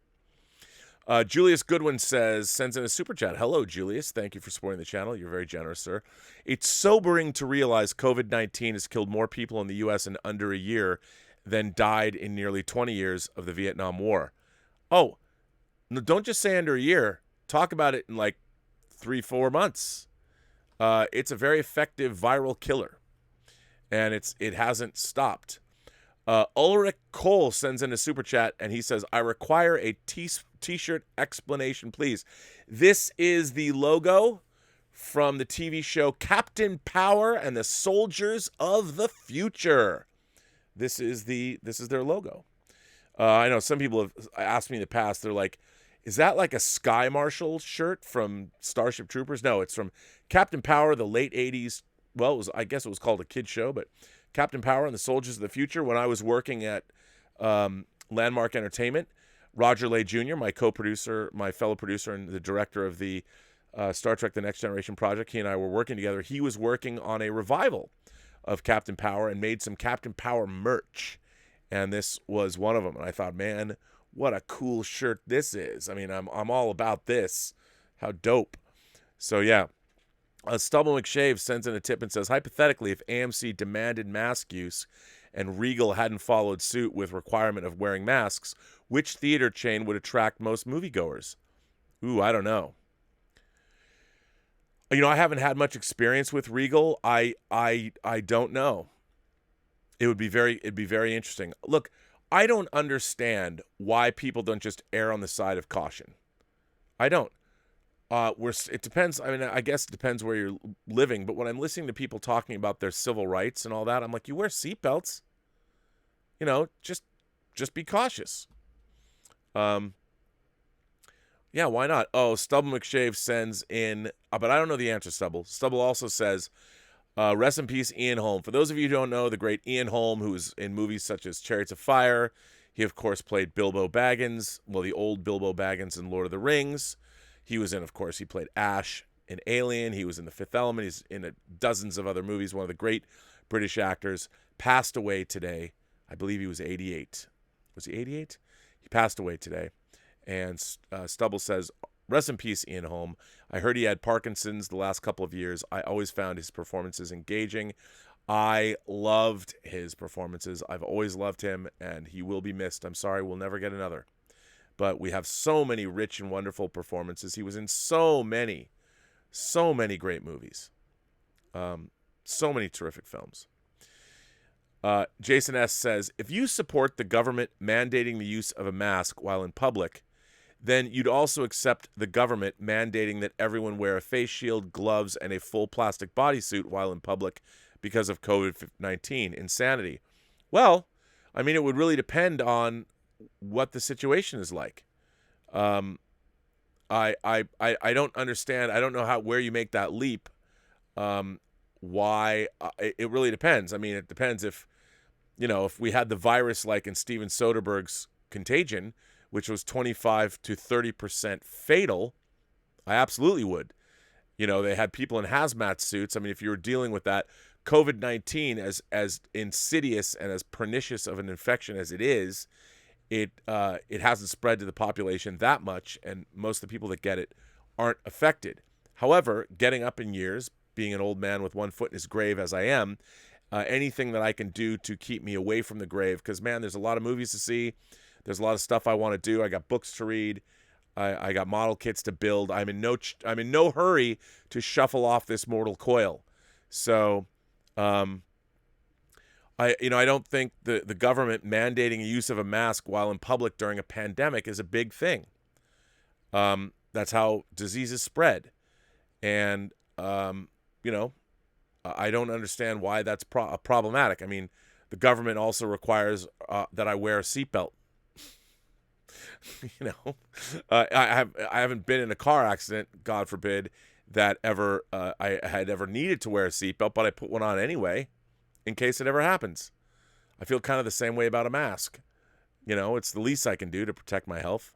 Julius Goodwin sends in a super chat. Hello, Julius. Thank you for supporting the channel. You're very generous, sir. It's sobering to realize COVID-19 has killed more people in the U.S. in under a year than died in nearly 20 years of the Vietnam War. Oh, no, don't just say under a year. Talk about it in like 3-4 months. It's a very effective viral killer, and it hasn't stopped. Ulrich Cole sends in a super chat, and he says, I require a t-shirt explanation, please. This is the logo from the TV show Captain Power and the Soldiers of the Future. This is their logo. I know some people have asked me in the past, they're like, is that like a Sky Marshal shirt from Starship Troopers? No, it's from Captain Power, the late 80s. Well, I guess it was called a kid show, but Captain Power and the Soldiers of the Future. When I was working at Landmark Entertainment, Roger Lay Jr., my co-producer, my fellow producer, and the director of the Star Trek The Next Generation project, he and I were working together. He was working on a revival of Captain Power and made some Captain Power merch. And this was one of them. And I thought, man, what a cool shirt this is. I mean, I'm all about this. How dope. So, yeah. Stubble McShave sends in a tip and says, hypothetically, if AMC demanded mask use and Regal hadn't followed suit with requirement of wearing masks, which theater chain would attract most moviegoers? Ooh, I don't know. I haven't had much experience with Regal. I don't know. It'd be very interesting. Look, I don't understand why people don't just err on the side of caution. I don't. It depends. I mean, I guess it depends where you're living. But when I'm listening to people talking about their civil rights and all that, I'm like, you wear seatbelts. Just be cautious. Yeah, why not? Oh, Stubble McShave sends in, but I don't know the answer, Stubble. Stubble also says, rest in peace, Ian Holm. For those of you who don't know, the great Ian Holm, who's in movies such as Chariots of Fire. He, of course, played Bilbo Baggins, the old Bilbo Baggins in Lord of the Rings. He was in, of course, he played Ash in Alien. He was in The Fifth Element. He's in dozens of other movies. One of the great British actors. Passed away today. I believe he was 88. Was he 88? He passed away today. And Stubble says, rest in peace, Ian Holm. I heard he had Parkinson's the last couple of years. I always found his performances engaging. I loved his performances. I've always loved him, and he will be missed. I'm sorry, we'll never get another. But we have so many rich and wonderful performances. He was in so many great movies. So many terrific films. Jason S. says, if you support the government mandating the use of a mask while in public, then you'd also accept the government mandating that everyone wear a face shield, gloves, and a full plastic bodysuit while in public because of COVID-19. Insanity. Well, I mean, it would really depend on what the situation is like. I don't understand. I don't know where you make that leap. Why? It really depends. I mean, it depends if we had the virus like in Steven Soderbergh's Contagion, which was 25 to 30% fatal, I absolutely would. They had people in hazmat suits. I mean, if you were dealing with that, COVID-19, as insidious and as pernicious of an infection as it is, it hasn't spread to the population that much, and most of the people that get it aren't affected. However, getting up in years, being an old man with one foot in his grave as I am, anything that I can do to keep me away from the grave, because, man, there's a lot of movies to see. There's a lot of stuff I want to do. I got books to read. I got model kits to build. I'm in no hurry to shuffle off this mortal coil. So, I don't think the government mandating the use of a mask while in public during a pandemic is a big thing. That's how diseases spread, and I don't understand why that's problematic. I mean, the government also requires that I wear a seatbelt. I haven't been in a car accident, God forbid, that I had ever needed to wear a seatbelt, but I put one on anyway in case it ever happens. I feel kind of the same way about a mask. It's the least I can do to protect my health.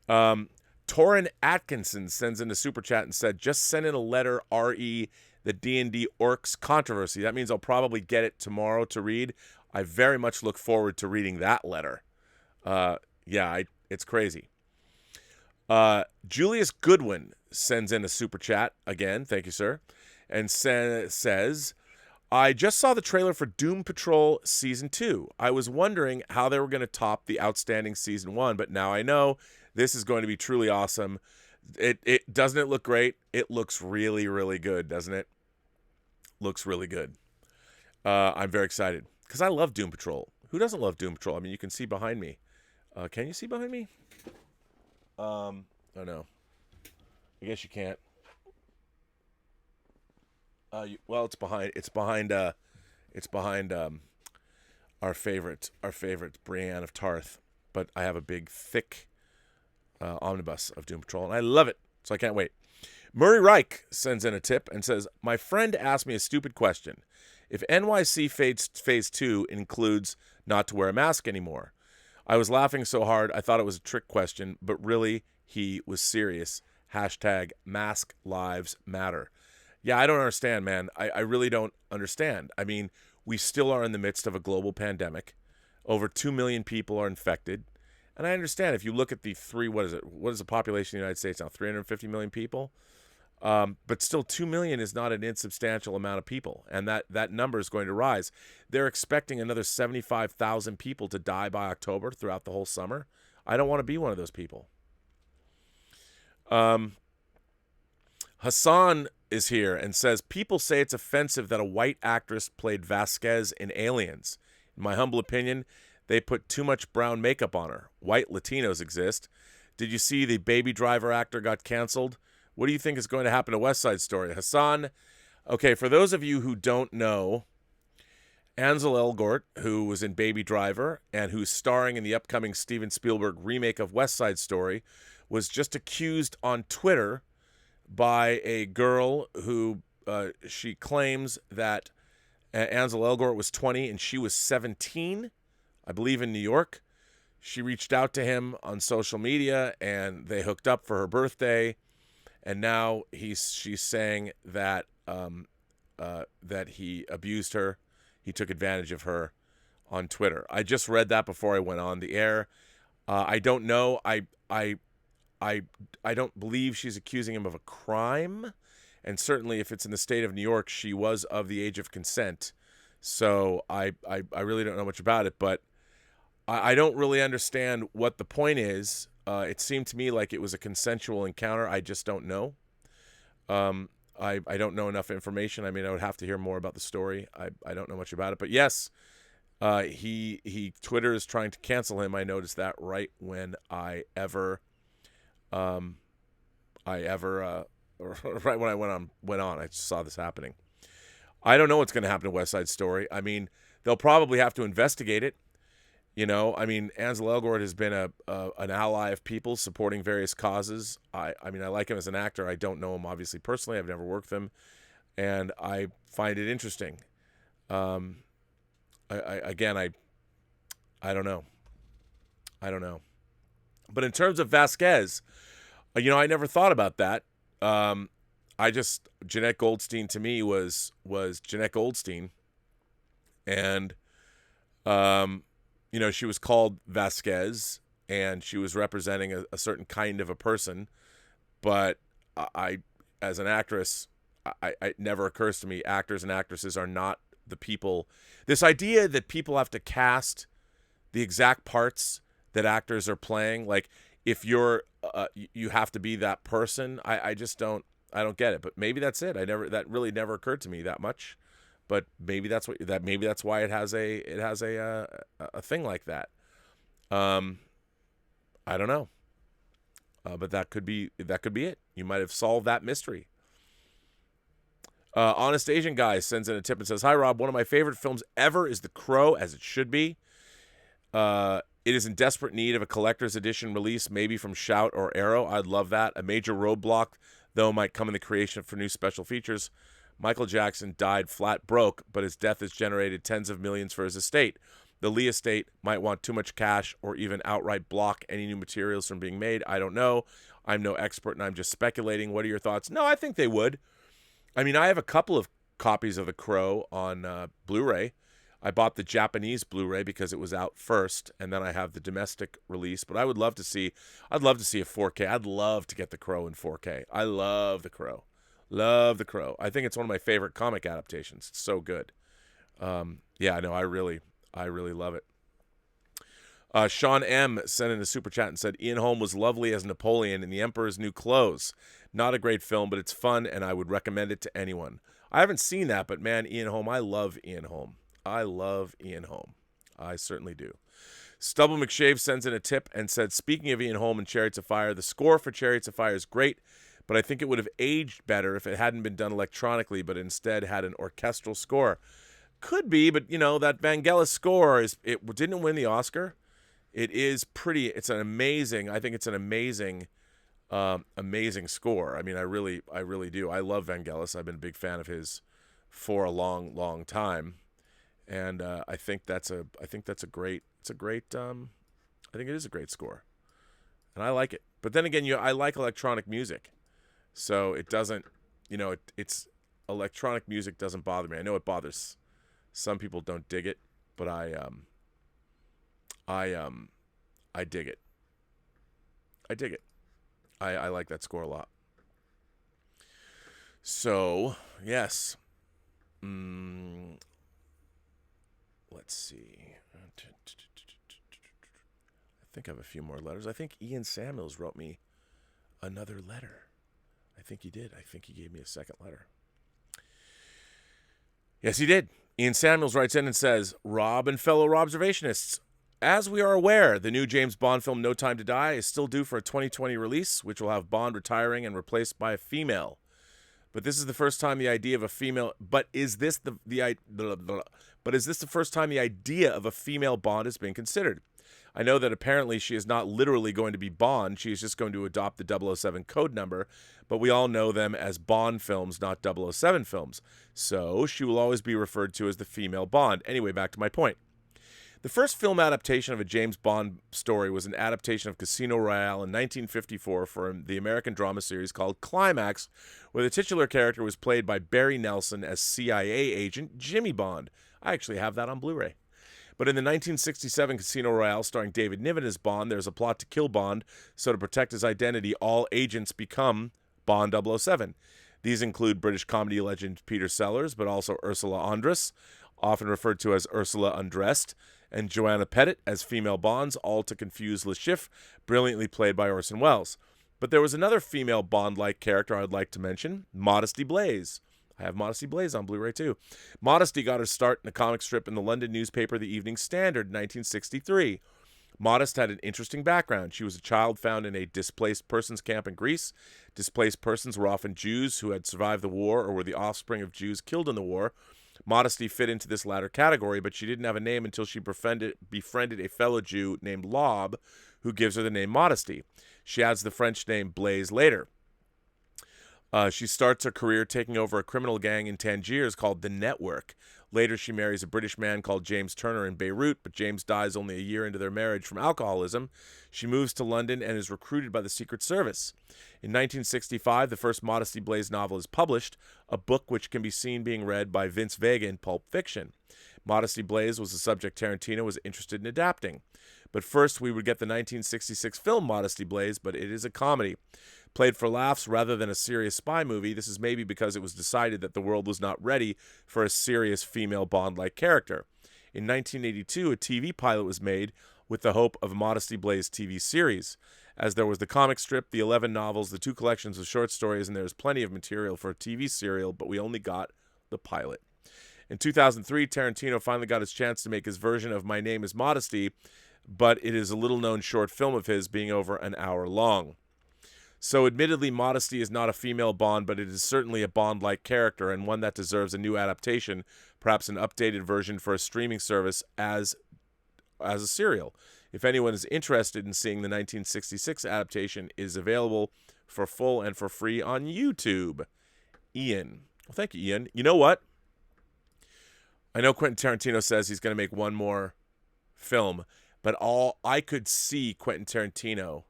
Torin Atkinson sends in a super chat and said, just send in a letter, RE, the D&D Orcs controversy. That means I'll probably get it tomorrow to read. I very much look forward to reading that letter. It's crazy. Julius Goodwin sends in a super chat again. Thank you, sir. And says, I just saw the trailer for Doom Patrol Season 2. I was wondering how they were going to top the outstanding Season 1, but now I know this is going to be truly awesome. It doesn't it look great? It looks really, really good, doesn't it? Looks really good. I'm very excited because I love Doom Patrol. Who doesn't love Doom Patrol? I mean, you can see behind me. Can you see behind me? Oh no. I guess you can't. It's behind our favorite Brienne of Tarth. But I have a big, thick omnibus of Doom Patrol, and I love it, so I can't wait. Murray Reich sends in a tip and says, my friend asked me a stupid question. If NYC Phase 2 includes not to wear a mask anymore, I was laughing so hard I thought it was a trick question, but really he was serious. #Mask Lives Matter. Yeah, I don't understand, man. I really don't understand. I mean, we still are in the midst of a global pandemic. Over 2 million people are infected. And I understand if you look at the what is the population of the United States now? 350 million people? But still 2 million is not an insubstantial amount of people. And that number is going to rise. They're expecting another 75,000 people to die by October throughout the whole summer. I don't want to be one of those people. Hassan is here and says, people say it's offensive that a white actress played Vasquez in Aliens. In my humble opinion, they put too much brown makeup on her. White Latinos exist. Did you see the Baby Driver actor got canceled? What do you think is going to happen to West Side Story? Hassan, okay, for those of you who don't know, Ansel Elgort, who was in Baby Driver and who's starring in the upcoming Steven Spielberg remake of West Side Story, was just accused on Twitter by a girl who she claims that Ansel Elgort was 20 and she was 17, I believe in New York. She reached out to him on social media and they hooked up for her birthday. And now she's saying that that he abused her. He took advantage of her on Twitter. I just read that before I went on the air. I don't know. I I don't believe she's accusing him of a crime, and certainly if it's in the state of New York, she was of the age of consent. So I really don't know much about it, but I don't really understand what the point is. It seemed to me like it was a consensual encounter. I just don't know. I don't know enough information. I mean, I would have to hear more about the story. I don't know much about it, but yes, Twitter is trying to cancel him. I noticed that right when right when I went on, I saw this happening. I don't know what's going to happen to West Side Story. I mean, they'll probably have to investigate it. You know, I mean, Ansel Elgort has been an ally of people supporting various causes. I mean, I like him as an actor. I don't know him obviously personally. I've never worked with him, and I find it interesting. I don't know. I don't know. But in terms of Vasquez, I never thought about that. Jeanette Goldstein to me was Jeanette Goldstein, and she was called Vasquez, and she was representing a certain kind of a person. But as an actress, it never occurs to me actors and actresses are not the people. This idea that people have to cast the exact parts that actors are playing, like if you're you have to be that person. I just don't get it. But maybe that's it. That really never occurred to me that much. But maybe that's why it has a thing like that. I don't know. But that could be it. You might have solved that mystery. Honest Asian Guy sends in a tip and says, "Hi Rob, one of my favorite films ever is The Crow, as it should be. It is in desperate need of a collector's edition release, maybe from Shout or Arrow. I'd love that. A major roadblock, though, might come in the creation for new special features. Michael Jackson died flat broke, but his death has generated tens of millions for his estate. The Lee estate might want too much cash or even outright block any new materials from being made. I don't know. I'm no expert, and I'm just speculating. What are your thoughts?" No, I think they would. I mean, I have a couple of copies of The Crow on Blu-ray. I bought the Japanese Blu-ray because it was out first, and then I have the domestic release. But I'd love to see a 4K. I'd love to get The Crow in 4K. I love The Crow. Love The Crow. I think it's one of my favorite comic adaptations. It's so good. Yeah, no, I really love it. Sean M. sent in a super chat and said, "Ian Holm was lovely as Napoleon in The Emperor's New Clothes. Not a great film, but it's fun, and I would recommend it to anyone." I haven't seen that, but man, Ian Holm, I love Ian Holm. I love Ian Holm. I certainly do. Stubble McShave sends in a tip and said, "Speaking of Ian Holm and Chariots of Fire, the score for Chariots of Fire is great, but I think it would have aged better if it hadn't been done electronically, but instead had an orchestral score." Could be, but that Vangelis score didn't win the Oscar. It's an amazing score. I mean, I really do. I love Vangelis. I've been a big fan of his for a long, long time. And I think it is a great score. And I like it. But then again, I like electronic music. So it doesn't, it's electronic music doesn't bother me. I know it bothers some people, don't dig it, but I dig it. I dig it. I like that score a lot. So, yes. Let's see. I think I have a few more letters. I think Ian Samuels wrote me another letter. I think he did. I think he gave me a second letter. Yes, he did. Ian Samuels writes in and says, "Rob and fellow Robservationists, as we are aware, the new James Bond film No Time to Die is still due for a 2020 release, which will have Bond retiring and replaced by a female. But this is the first time the idea of a female is this the first time the idea of a female Bond has been considered? I know that apparently she is not literally going to be Bond. She is just going to adopt the 007 code number, but we all know them as Bond films, not 007 films. So she will always be referred to as the female Bond. Anyway, back to my point. The first film adaptation of a James Bond story was an adaptation of Casino Royale in 1954 for the American drama series called Climax, where the titular character was played by Barry Nelson as CIA agent Jimmy Bond. I actually have that on Blu-ray. But in the 1967 Casino Royale starring David Niven as Bond, there's a plot to kill Bond, so to protect his identity, all agents become Bond 007. These include British comedy legend Peter Sellers, but also Ursula Andress, often referred to as Ursula Undressed, and Joanna Pettit as female Bonds, all to confuse Le Chiffre, brilliantly played by Orson Welles. But there was another female Bond-like character I'd like to mention, Modesty Blaise. I have Modesty Blaise on Blu-ray too. Modesty got her start in a comic strip in the London newspaper The Evening Standard in 1963. Modest had an interesting background. She was a child found in a displaced persons camp in Greece. Displaced persons were often Jews who had survived the war or were the offspring of Jews killed in the war. Modesty fit into this latter category, but she didn't have a name until she befriended a fellow Jew named Lob, who gives her the name Modesty. She adds the French name Blaise later. She starts her career taking over a criminal gang in Tangiers called the Network. Later, she marries a British man called James Turner in Beirut, but James dies only a year into their marriage from alcoholism. She moves to London and is recruited by the Secret Service. In 1965, the first Modesty Blaise novel is published, a book which can be seen being read by Vince Vega in Pulp Fiction. Modesty Blaise was a subject Tarantino was interested in adapting. But first, we would get the 1966 film Modesty Blaise, but it is a comedy. Played for laughs rather than a serious spy movie, this is maybe because it was decided that the world was not ready for a serious female Bond-like character. In 1982, a TV pilot was made with the hope of a Modesty Blaise TV series. As there was the comic strip, the 11 novels, the 2 collections of short stories, and there was plenty of material for a TV serial, but we only got the pilot. In 2003, Tarantino finally got his chance to make his version of My Name is Modesty, but it is a little-known short film of his being over an hour long. So admittedly, Modesty is not a female Bond, but it is certainly a Bond-like character and one that deserves a new adaptation, perhaps an updated version for a streaming service as a serial. If anyone is interested in seeing the 1966 adaptation, it is available for full and for free on YouTube. Ian. Well, thank you, Ian. You know what? I know Quentin Tarantino says he's going to make one more film, but I could see Quentin Tarantino...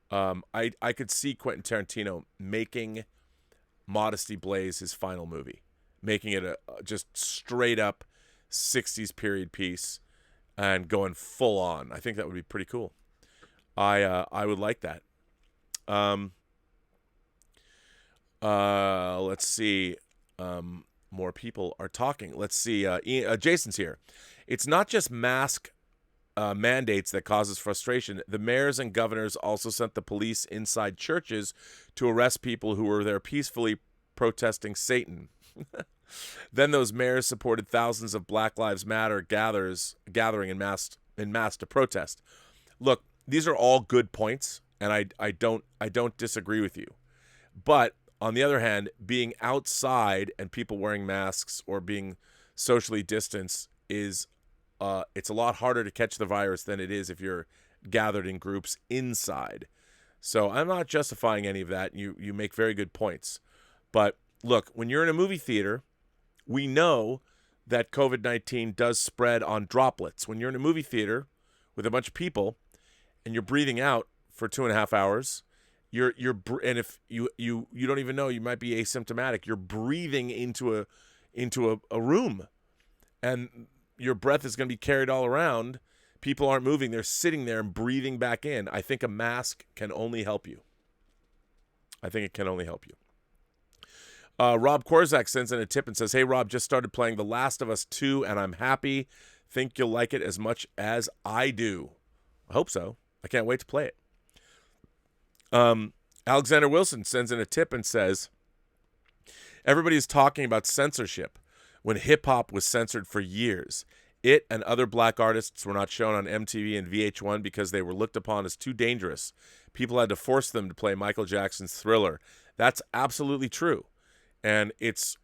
I could see Quentin Tarantino making Modesty Blaise his final movie, making it a just straight up 60s period piece and going full on. I think that would be pretty cool. I would like that. Let's see. More people are talking. Let's see. Jason's here. It's not just mask mandates that causes frustration. The mayors and governors also sent the police inside churches to arrest people who were there peacefully protesting Satan. Then those mayors supported thousands of Black Lives Matter gathering in mass to protest. Look, these are all good points, and I don't disagree with you. But on the other hand, being outside and people wearing masks or being socially distanced is it's a lot harder to catch the virus than it is if you're gathered in groups inside. So I'm not justifying any of that. You make very good points. But look, when you're in a movie theater, we know that COVID-19 does spread on droplets. When you're in a movie theater with a bunch of people and you're breathing out for 2.5 hours, and if you don't even know, you might be asymptomatic. You're breathing into a room, and your breath is going to be carried all around. People aren't moving. They're sitting there and breathing back in. I think a mask can only help you. I think it can only help you. Rob Korzak sends in a tip and says, "Hey, Rob, just started playing The Last of Us 2, and I'm happy. Think you'll like it as much as I do." I hope so. I can't wait to play it. Alexander Wilson sends in a tip and says, "Everybody's talking about censorship when hip-hop was censored for years. It and other black artists were not shown on MTV and VH1 because they were looked upon as too dangerous. People had to force them to play Michael Jackson's Thriller." That's absolutely true. And it's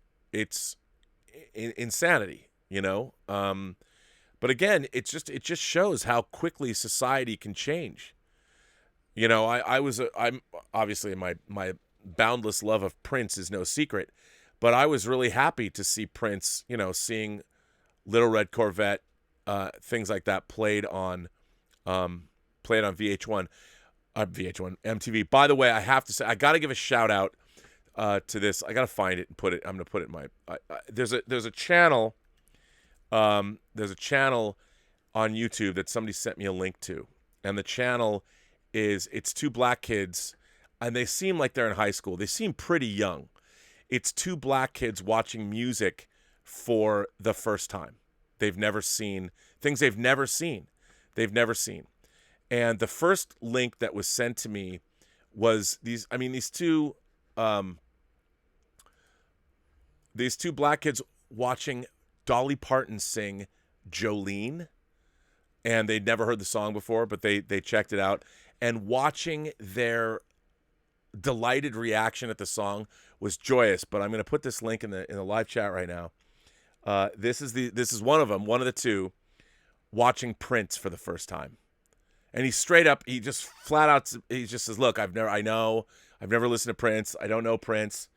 insanity, you know? But again, it just shows how quickly society can change. You know, I'm obviously my boundless love of Prince is no secret, but I was really happy to see Prince, you know, seeing Little Red Corvette, things like that played on VH1, MTV. By the way, I have to say, I got to give a shout out to this. I got to find it and put it. I'm going to put it in my. There's a channel. There's a channel on YouTube that somebody sent me a link to. And the channel it's two black kids, and they seem like they're in high school. They seem pretty young. It's two black kids watching music for the first time. They've never seen things they've never seen. They've never seen. And the first link that was sent to me was these two black kids watching Dolly Parton sing Jolene, and they'd never heard the song before, but they checked it out, and watching their delighted reaction at the song was joyous. But I'm going to put this link in the live chat right now. This is one of them, one of the two, watching Prince for the first time. And he just flat out, he just says, look, I've never listened to Prince. I don't know Prince,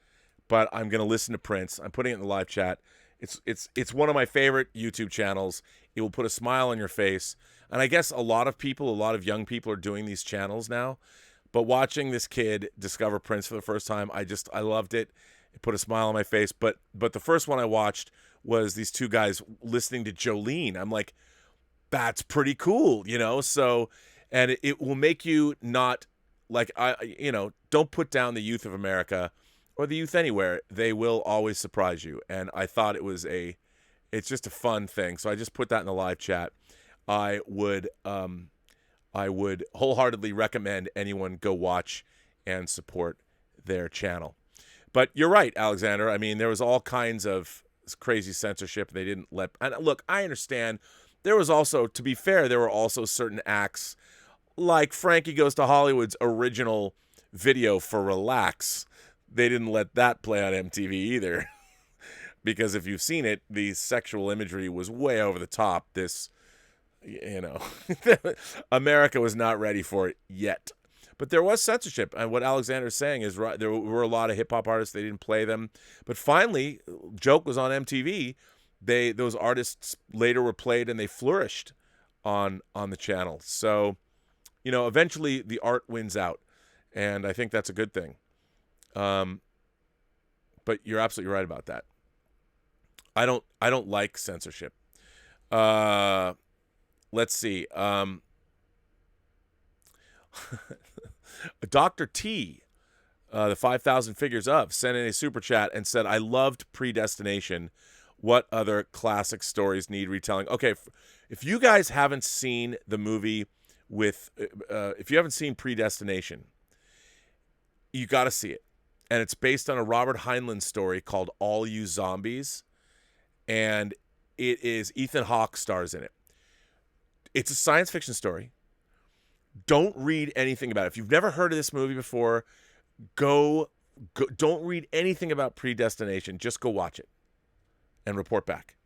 but I'm going to listen to Prince. I'm putting it in the live chat. It's one of my favorite YouTube channels. It will put a smile on your face. And I guess a lot of young people are doing these channels now. But watching this kid discover Prince for the first time, I loved it. It put a smile on my face. But the first one I watched was these two guys listening to Jolene. I'm like, that's pretty cool, So, and it will make you not like, don't put down the youth of America or the youth anywhere. They will always surprise you. And I thought it's just a fun thing. So I just put that in the live chat. I would wholeheartedly recommend anyone go watch and support their channel. But you're right, Alexander. I mean, there was all kinds of crazy censorship. They didn't let, and look, I understand. There was also, to be fair, there were also certain acts like Frankie Goes to Hollywood's original video for Relax. They didn't let that play on MTV either. Because if you've seen it, the sexual imagery was way over the top. America was not ready for it yet. But there was censorship. And what Alexander's saying is right. There were a lot of hip-hop artists. They didn't play them. But finally, Joke was on MTV. Those artists later were played, and they flourished on the channel. So, eventually the art wins out. And I think that's a good thing. But you're absolutely right about that. I don't like censorship. Let's see. Dr. T, the 5,000 Figures Of, sent in a super chat and said, I loved Predestination. What other classic stories need retelling? Okay, if you guys haven't seen the movie if you haven't seen Predestination, you got to see it. And it's based on a Robert Heinlein story called All You Zombies. And it is Ethan Hawke stars in it. It's a science fiction story. Don't read anything about it. If you've never heard of this movie before, go don't read anything about Predestination. Just go watch it and report back.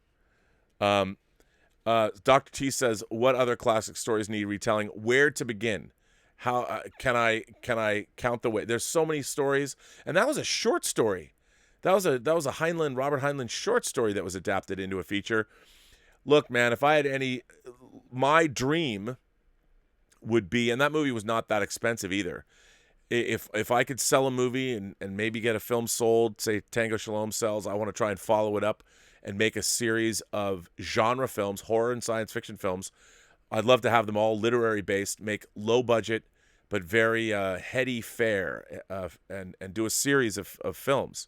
Dr. T says, what other classic stories need retelling? Where to begin? How can I count the way? There's so many stories, and that was a short story. That was a Robert Heinlein short story that was adapted into a feature. Look, man, if I had my dream would be, and that movie was not that expensive either. If I could sell a movie and maybe get a film sold, say Tango Shalom sells, I want to try and follow it up and make a series of genre films, horror and science fiction films. I'd love to have them all literary based, make low budget but very heady fare, and do a series of films.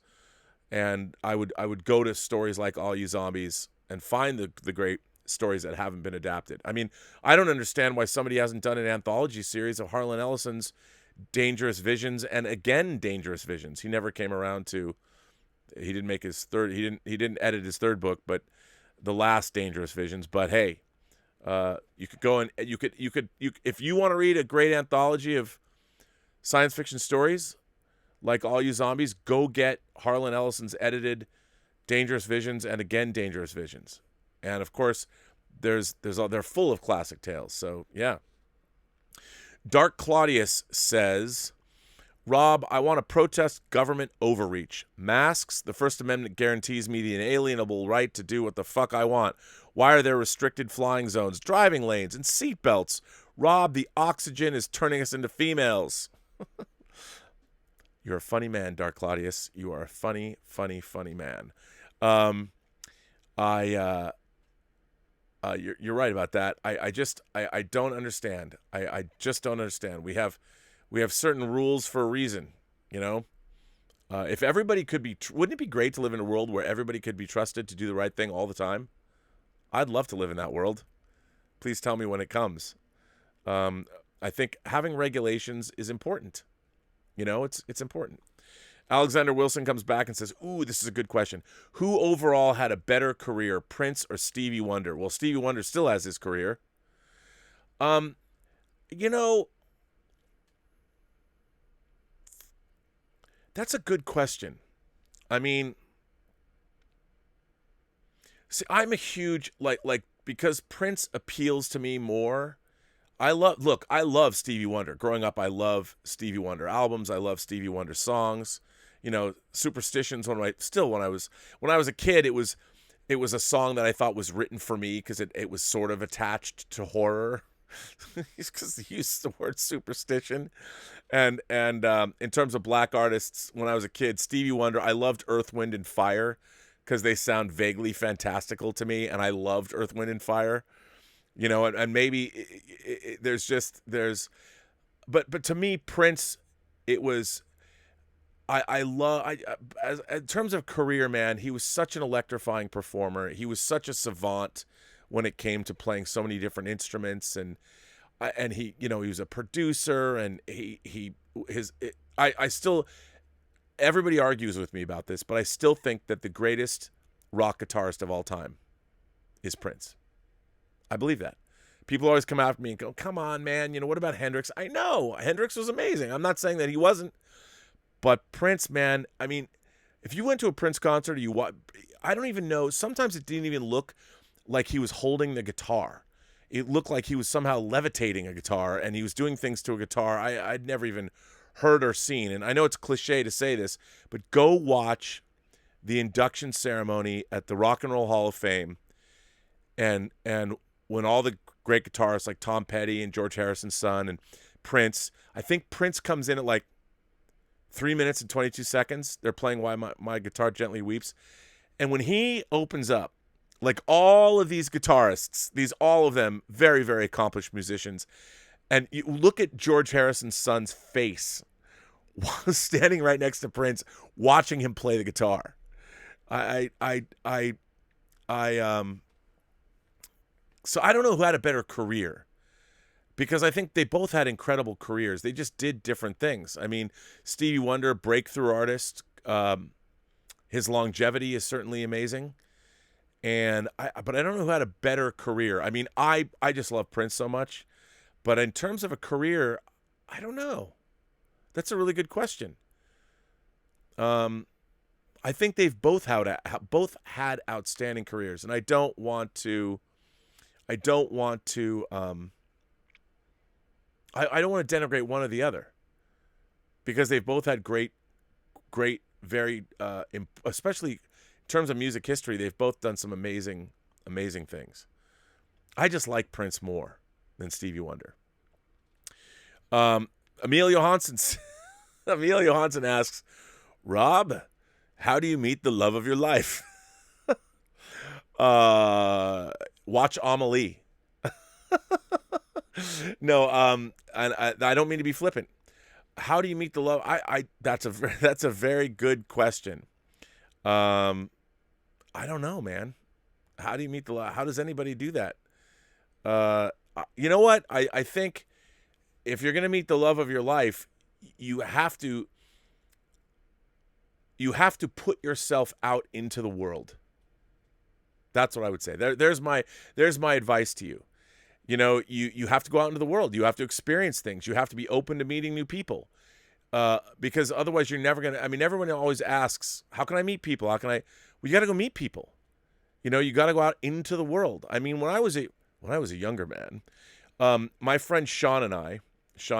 And I would go to stories like All You Zombies and find the great stories that haven't been adapted. I mean, I don't understand why somebody hasn't done an anthology series of Harlan Ellison's Dangerous Visions and again Dangerous Visions. He never came around to. He didn't make his third. He didn't edit his third book, but the last Dangerous Visions. But hey, you could go and you could if you want to read a great anthology of science fiction stories like All You Zombies, go get Harlan Ellison's edited Dangerous Visions and again Dangerous Visions. And of course, they're full of classic tales. So yeah. Dark Claudius says, Rob, I want to protest government overreach. Masks, the First Amendment guarantees me the inalienable right to do what the fuck I want. Why are there restricted flying zones, driving lanes, and seatbelts? Rob, the oxygen is turning us into females. You're a funny man, Dark Claudius. You are a funny, funny, funny man. You're right about that. I don't understand. I just don't understand. We have certain rules for a reason, you know. If everybody could be, wouldn't it be great to live in a world where everybody could be trusted to do the right thing all the time? I'd love to live in that world. Please tell me when it comes. I think having regulations is important. You know, it's important. Alexander Wilson comes back and says, ooh, this is a good question. Who overall had a better career, Prince or Stevie Wonder? Well, Stevie Wonder still has his career. You know, that's a good question. I mean, see, I'm a huge, like because Prince appeals to me more. I love Stevie Wonder. Growing up, I love Stevie Wonder albums. I love Stevie Wonder songs. You know, Superstition's when I was a kid, it was a song that I thought was written for me because it was sort of attached to horror. Because he used the word superstition. And in terms of black artists, when I was a kid, Stevie Wonder, I loved Earth, Wind, and Fire because they sound vaguely fantastical to me, and I loved Earth, Wind, and Fire. You know, and maybe but to me, Prince, it was, in terms of career, man, he was such an electrifying performer. He was such a savant when it came to playing so many different instruments, and he, you know, he was a producer, and I still, everybody argues with me about this, but I still think that the greatest rock guitarist of all time is Prince. I believe that. People always come after me and go, come on, man, you know, what about Hendrix? I know, Hendrix was amazing. I'm not saying that he wasn't. But Prince, man, I mean, if you went to a Prince concert, I don't even know. Sometimes it didn't even look like he was holding the guitar. It looked like he was somehow levitating a guitar, and he was doing things to a guitar I'd never even heard or seen. And I know it's cliche to say this, but go watch the induction ceremony at the Rock and Roll Hall of Fame, and when all the great guitarists like Tom Petty and George Harrison's son and Prince, I think Prince comes in at like 3 minutes and 22 seconds. They're playing Why My Guitar Gently Weeps. And when he opens up, like all of these guitarists, all of them very, very accomplished musicians, and you look at George Harrison's son's face while standing right next to Prince, watching him play the guitar. So I don't know who had a better career, because I think they both had incredible careers. They just did different things. I mean, Stevie Wonder, breakthrough artist. His longevity is certainly amazing. But I don't know who had a better career. I mean, I just love Prince so much. But in terms of a career, I don't know. That's a really good question. I think they've both had outstanding careers, and I don't want to denigrate one or the other, because they've both had great, very, especially in terms of music history, they've both done some amazing things. I just like Prince more than Stevie Wonder. Emilio Hansen asks, Rob, how do you meet the love of your life? Watch Amelie. No, and I don't mean to be flippant. How do you meet the love? That's a very good question. I don't know, man. How do you meet the love? How does anybody do that? You know what? I think if you're going to meet the love of your life, you have to put yourself out into the world. That's what I would say. There's my advice to you. You know, you have to go out into the world. You have to experience things. You have to be open to meeting new people. Because otherwise you're never going to, I mean, everyone always asks, how can I meet people? Well, you got to go meet people. You know, you got to go out into the world. I mean, when I was a younger man, my friend Sean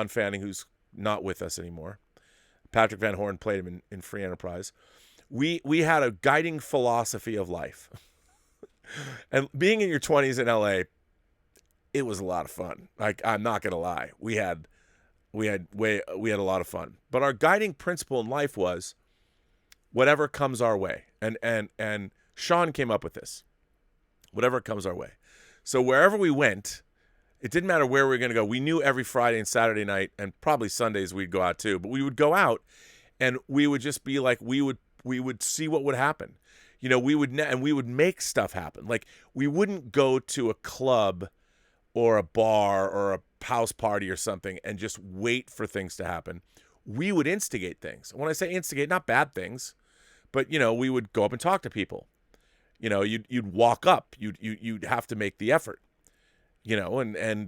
Fanning, who's not with us anymore, Patrick Van Horn played him in Free Enterprise. We had a guiding philosophy of life. And being in your 20s in LA, it was a lot of fun. Like, I'm not gonna lie, we had a lot of fun. But our guiding principle in life was whatever comes our way. And Sean came up with this. Whatever comes our way. So wherever we went, it didn't matter where we were going to go. We knew every Friday and Saturday night, and probably Sundays we'd go out too. But we would go out, and we would just be like, we would see what would happen. We would and we would make stuff happen. Like, we wouldn't go to a club or a bar or a house party or something and just wait for things to happen. We would instigate things. When I say instigate, not bad things, but we would go up and talk to people. You'd walk up. You'd have to make the effort. And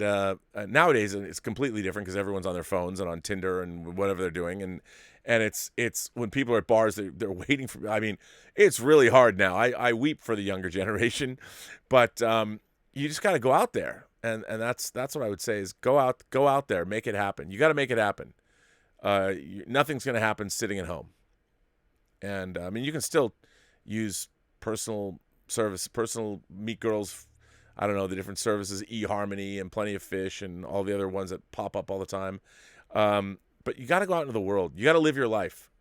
nowadays it's completely different because everyone's on their phones and on Tinder and whatever they're doing, and it's when people are at bars, they're waiting for. I mean, it's really hard now. I weep for the younger generation, but you just got to go out there, and that's what I would say is go out there, make it happen. You got to make it happen. Nothing's going to happen sitting at home, and I mean, you can still use personal meet girls. I don't know, the different services, eHarmony and Plenty of Fish and all the other ones that pop up all the time. But you got to go out into the world. You got to live your life.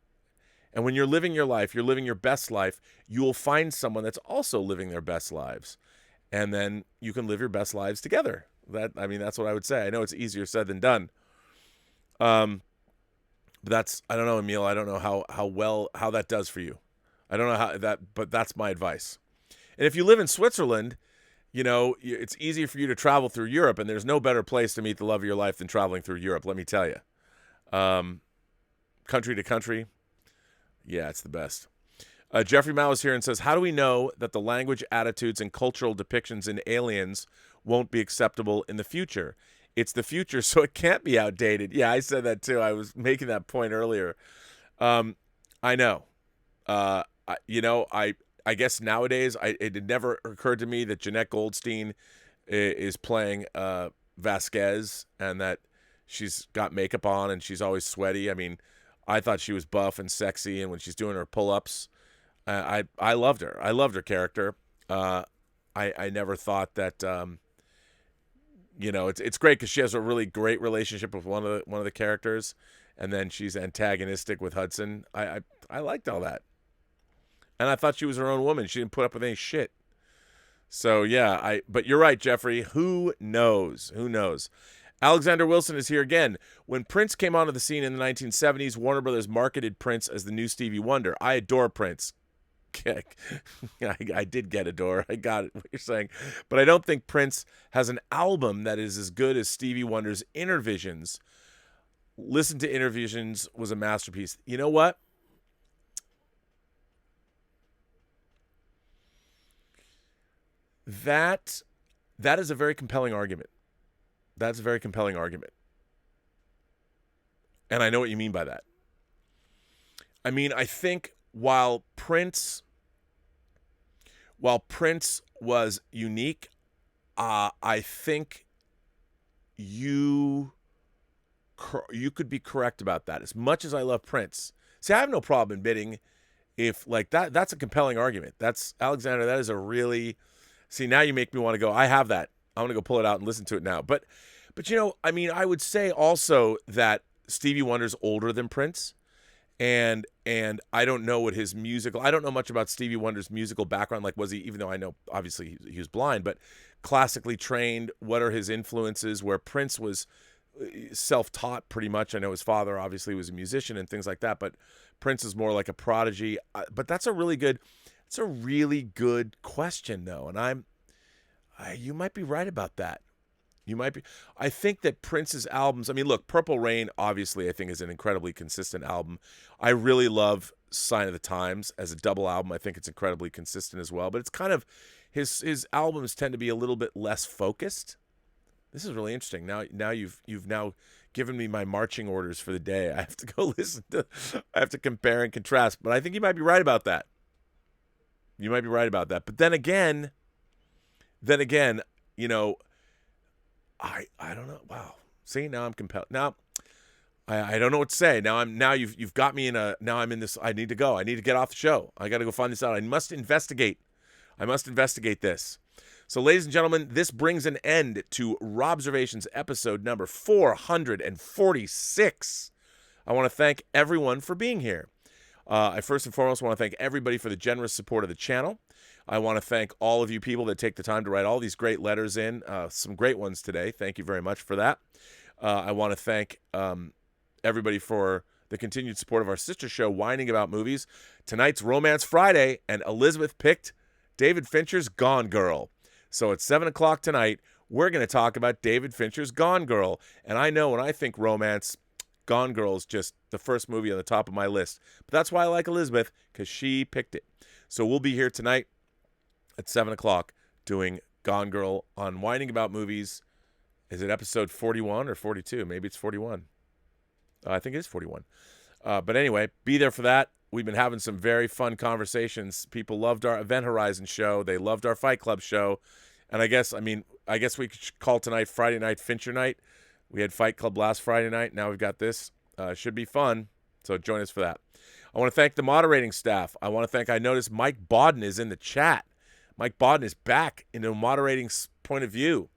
And when you're living your life, you're living your best life, you'll find someone that's also living their best lives. And then you can live your best lives together. That's what I would say. I know it's easier said than done. But I don't know, Emil. I don't know how that does for you. I don't know but that's my advice. And if you live in Switzerland, it's easier for you to travel through Europe, and there's no better place to meet the love of your life than traveling through Europe, let me tell you. Country to country, yeah, it's the best. Jeffrey Mao is here and says, how do we know that the language, attitudes, and cultural depictions in Aliens won't be acceptable in the future? It's the future, so it can't be outdated. Yeah, I said that too. I was making that point earlier. I know. I guess nowadays, it had never occurred to me that Jeanette Goldstein is playing Vasquez and that she's got makeup on and she's always sweaty. I mean, I thought she was buff and sexy, and when she's doing her pull-ups, I loved her. I loved her character. I never thought that. It's great because she has a really great relationship with one of the characters, and then she's antagonistic with Hudson. I liked all that. And I thought she was her own woman. She didn't put up with any shit. So, yeah, but you're right, Jeffrey. Who knows? Who knows? Alexander Wilson is here again. When Prince came onto the scene in the 1970s, Warner Brothers marketed Prince as the new Stevie Wonder. I adore Prince. I did get adore. I got it, what you're saying. But I don't think Prince has an album that is as good as Stevie Wonder's Inner Visions. Listen to Inner Visions was a masterpiece. You know what? That is a very compelling argument. That's a very compelling argument. And I know what you mean by that. I mean, I think while Prince was unique, I think you could be correct about that. As much as I love Prince. See, I have no problem admitting if like that's a compelling argument. That's Alexander, that is a really See, now you make me want to go. I have that. I'm going to go pull it out and listen to it now. But I mean, I would say also that Stevie Wonder's older than Prince. And I don't know what his musical, I don't know much about Stevie Wonder's musical background. Like, was he, even though I know obviously he was blind, but classically trained, what are his influences, where Prince was self-taught pretty much. I know his father obviously was a musician and things like that, but Prince is more like a prodigy. But that's a really good question though. And you might be right about that. You might be. I think that Prince's albums, I mean, look, Purple Rain, obviously, I think is an incredibly consistent album. I really love Sign of the Times as a double album. I think it's incredibly consistent as well. But it's kind of, his albums tend to be a little bit less focused. This is really interesting. Now you've now given me my marching orders for the day. I have to go I have to compare and contrast. But I think you might be right about that. You might be right about that. But then again, you know, I don't know. Wow. See, now I'm compelled. Now I don't know what to say. Now you've got me now I'm in this. I need to go. I need to get off the show. I got to go find this out. I must investigate this. So, ladies and gentlemen, this brings an end to Robservations episode number 446. I want to thank everyone for being here. I first and foremost want to thank everybody for the generous support of the channel. I want to thank all of you people that take the time to write all these great letters in. Some great ones today. Thank you very much for that. I want to thank everybody for the continued support of our sister show, Whining About Movies. Tonight's Romance Friday, and Elizabeth picked David Fincher's Gone Girl. So at 7 o'clock tonight, we're going to talk about David Fincher's Gone Girl. And I know when I think romance, Gone Girl is just the first movie on the top of my list. But that's why I like Elizabeth, because she picked it. So we'll be here tonight at 7 o'clock doing Gone Girl on Whining About Movies. Is it episode 41 or 42? Maybe it's 41. I think it is 41. But anyway, be there for that. We've been having some very fun conversations. People loved our Event Horizon show. They loved our Fight Club show. And I guess we could call tonight Friday Night Fincher Night. We had Fight Club last Friday night. Now we've got this. Should be fun. So join us for that. I want to thank the moderating staff. I noticed Mike Bodden is in the chat. Mike Bodden is back into a moderating point of view.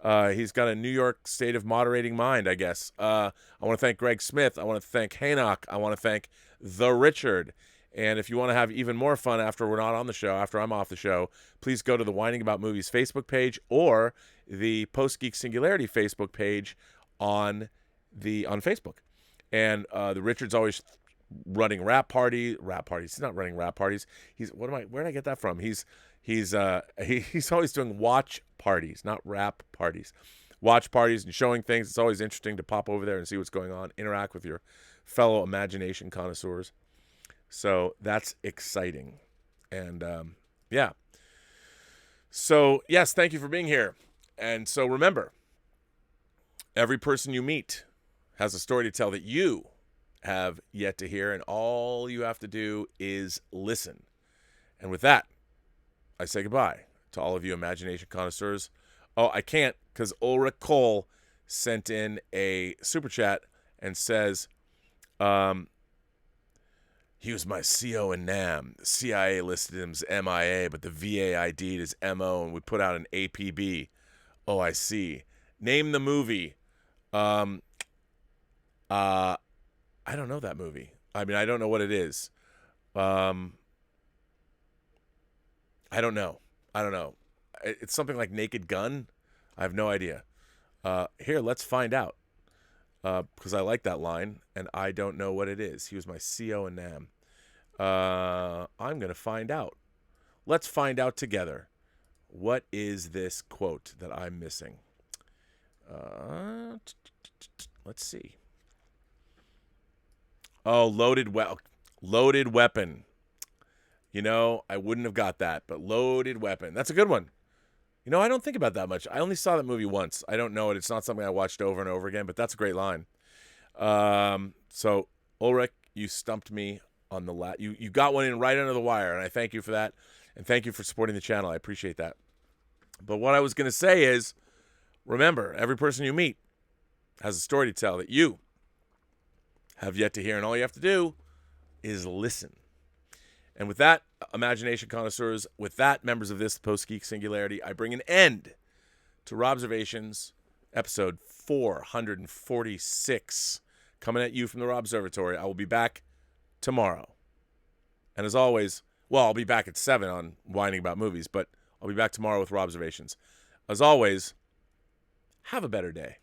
He's got a New York state of moderating mind, I guess. I want to thank Greg Smith. I want to thank Haynock. I want to thank The Richard. And if you want to have even more fun after we're not on the show, after I'm off the show, please go to the Whining About Movies Facebook page or the Post-Geek Singularity Facebook page on Facebook. And The Richard's always running rap parties. He's not running rap parties. Where did I get that from? He's always doing watch parties, not rap parties. Watch parties and showing things. It's always interesting to pop over there and see what's going on. Interact with your fellow imagination connoisseurs. So that's exciting. And yeah. So yes, thank you for being here. And so remember, every person you meet has a story to tell that you have yet to hear, and all you have to do is listen. And with that, I say goodbye to all of you imagination connoisseurs. Oh, I can't, because Ulrich Cole sent in a super chat and says, he was my CO in NAM. The CIA listed him as MIA, but the VA ID'd as MO, and we put out an APB. Oh, I see. Name the movie. I don't know that movie. I mean, I don't know what it is. I don't know. It's something like Naked Gun. I have no idea. Here, let's find out. Because I like that line, and I don't know what it is. He was my CO in NAM. I'm going to find out. Let's find out together. What is this quote that I'm missing? Let's see. Oh, loaded weapon. You know, I wouldn't have got that, but loaded weapon. That's a good one. You know, I don't think about that much. I only saw that movie once. I don't know it. It's not something I watched over and over again, but that's a great line. So, Ulrich, you stumped me on the you got one in right under the wire, and I thank you for that. And thank you for supporting the channel. I appreciate that. But what I was going to say is, remember, every person you meet has a story to tell that you have yet to hear, and all you have to do is listen. And with that, imagination connoisseurs, with that, members of this Post-Geek Singularity, I bring an end to Robservations, episode 446, coming at you from the Robservatory. I will be back tomorrow. And as always, well, I'll be back at 7 on Whining About Movies, but I'll be back tomorrow with Robservations. As always, have a better day.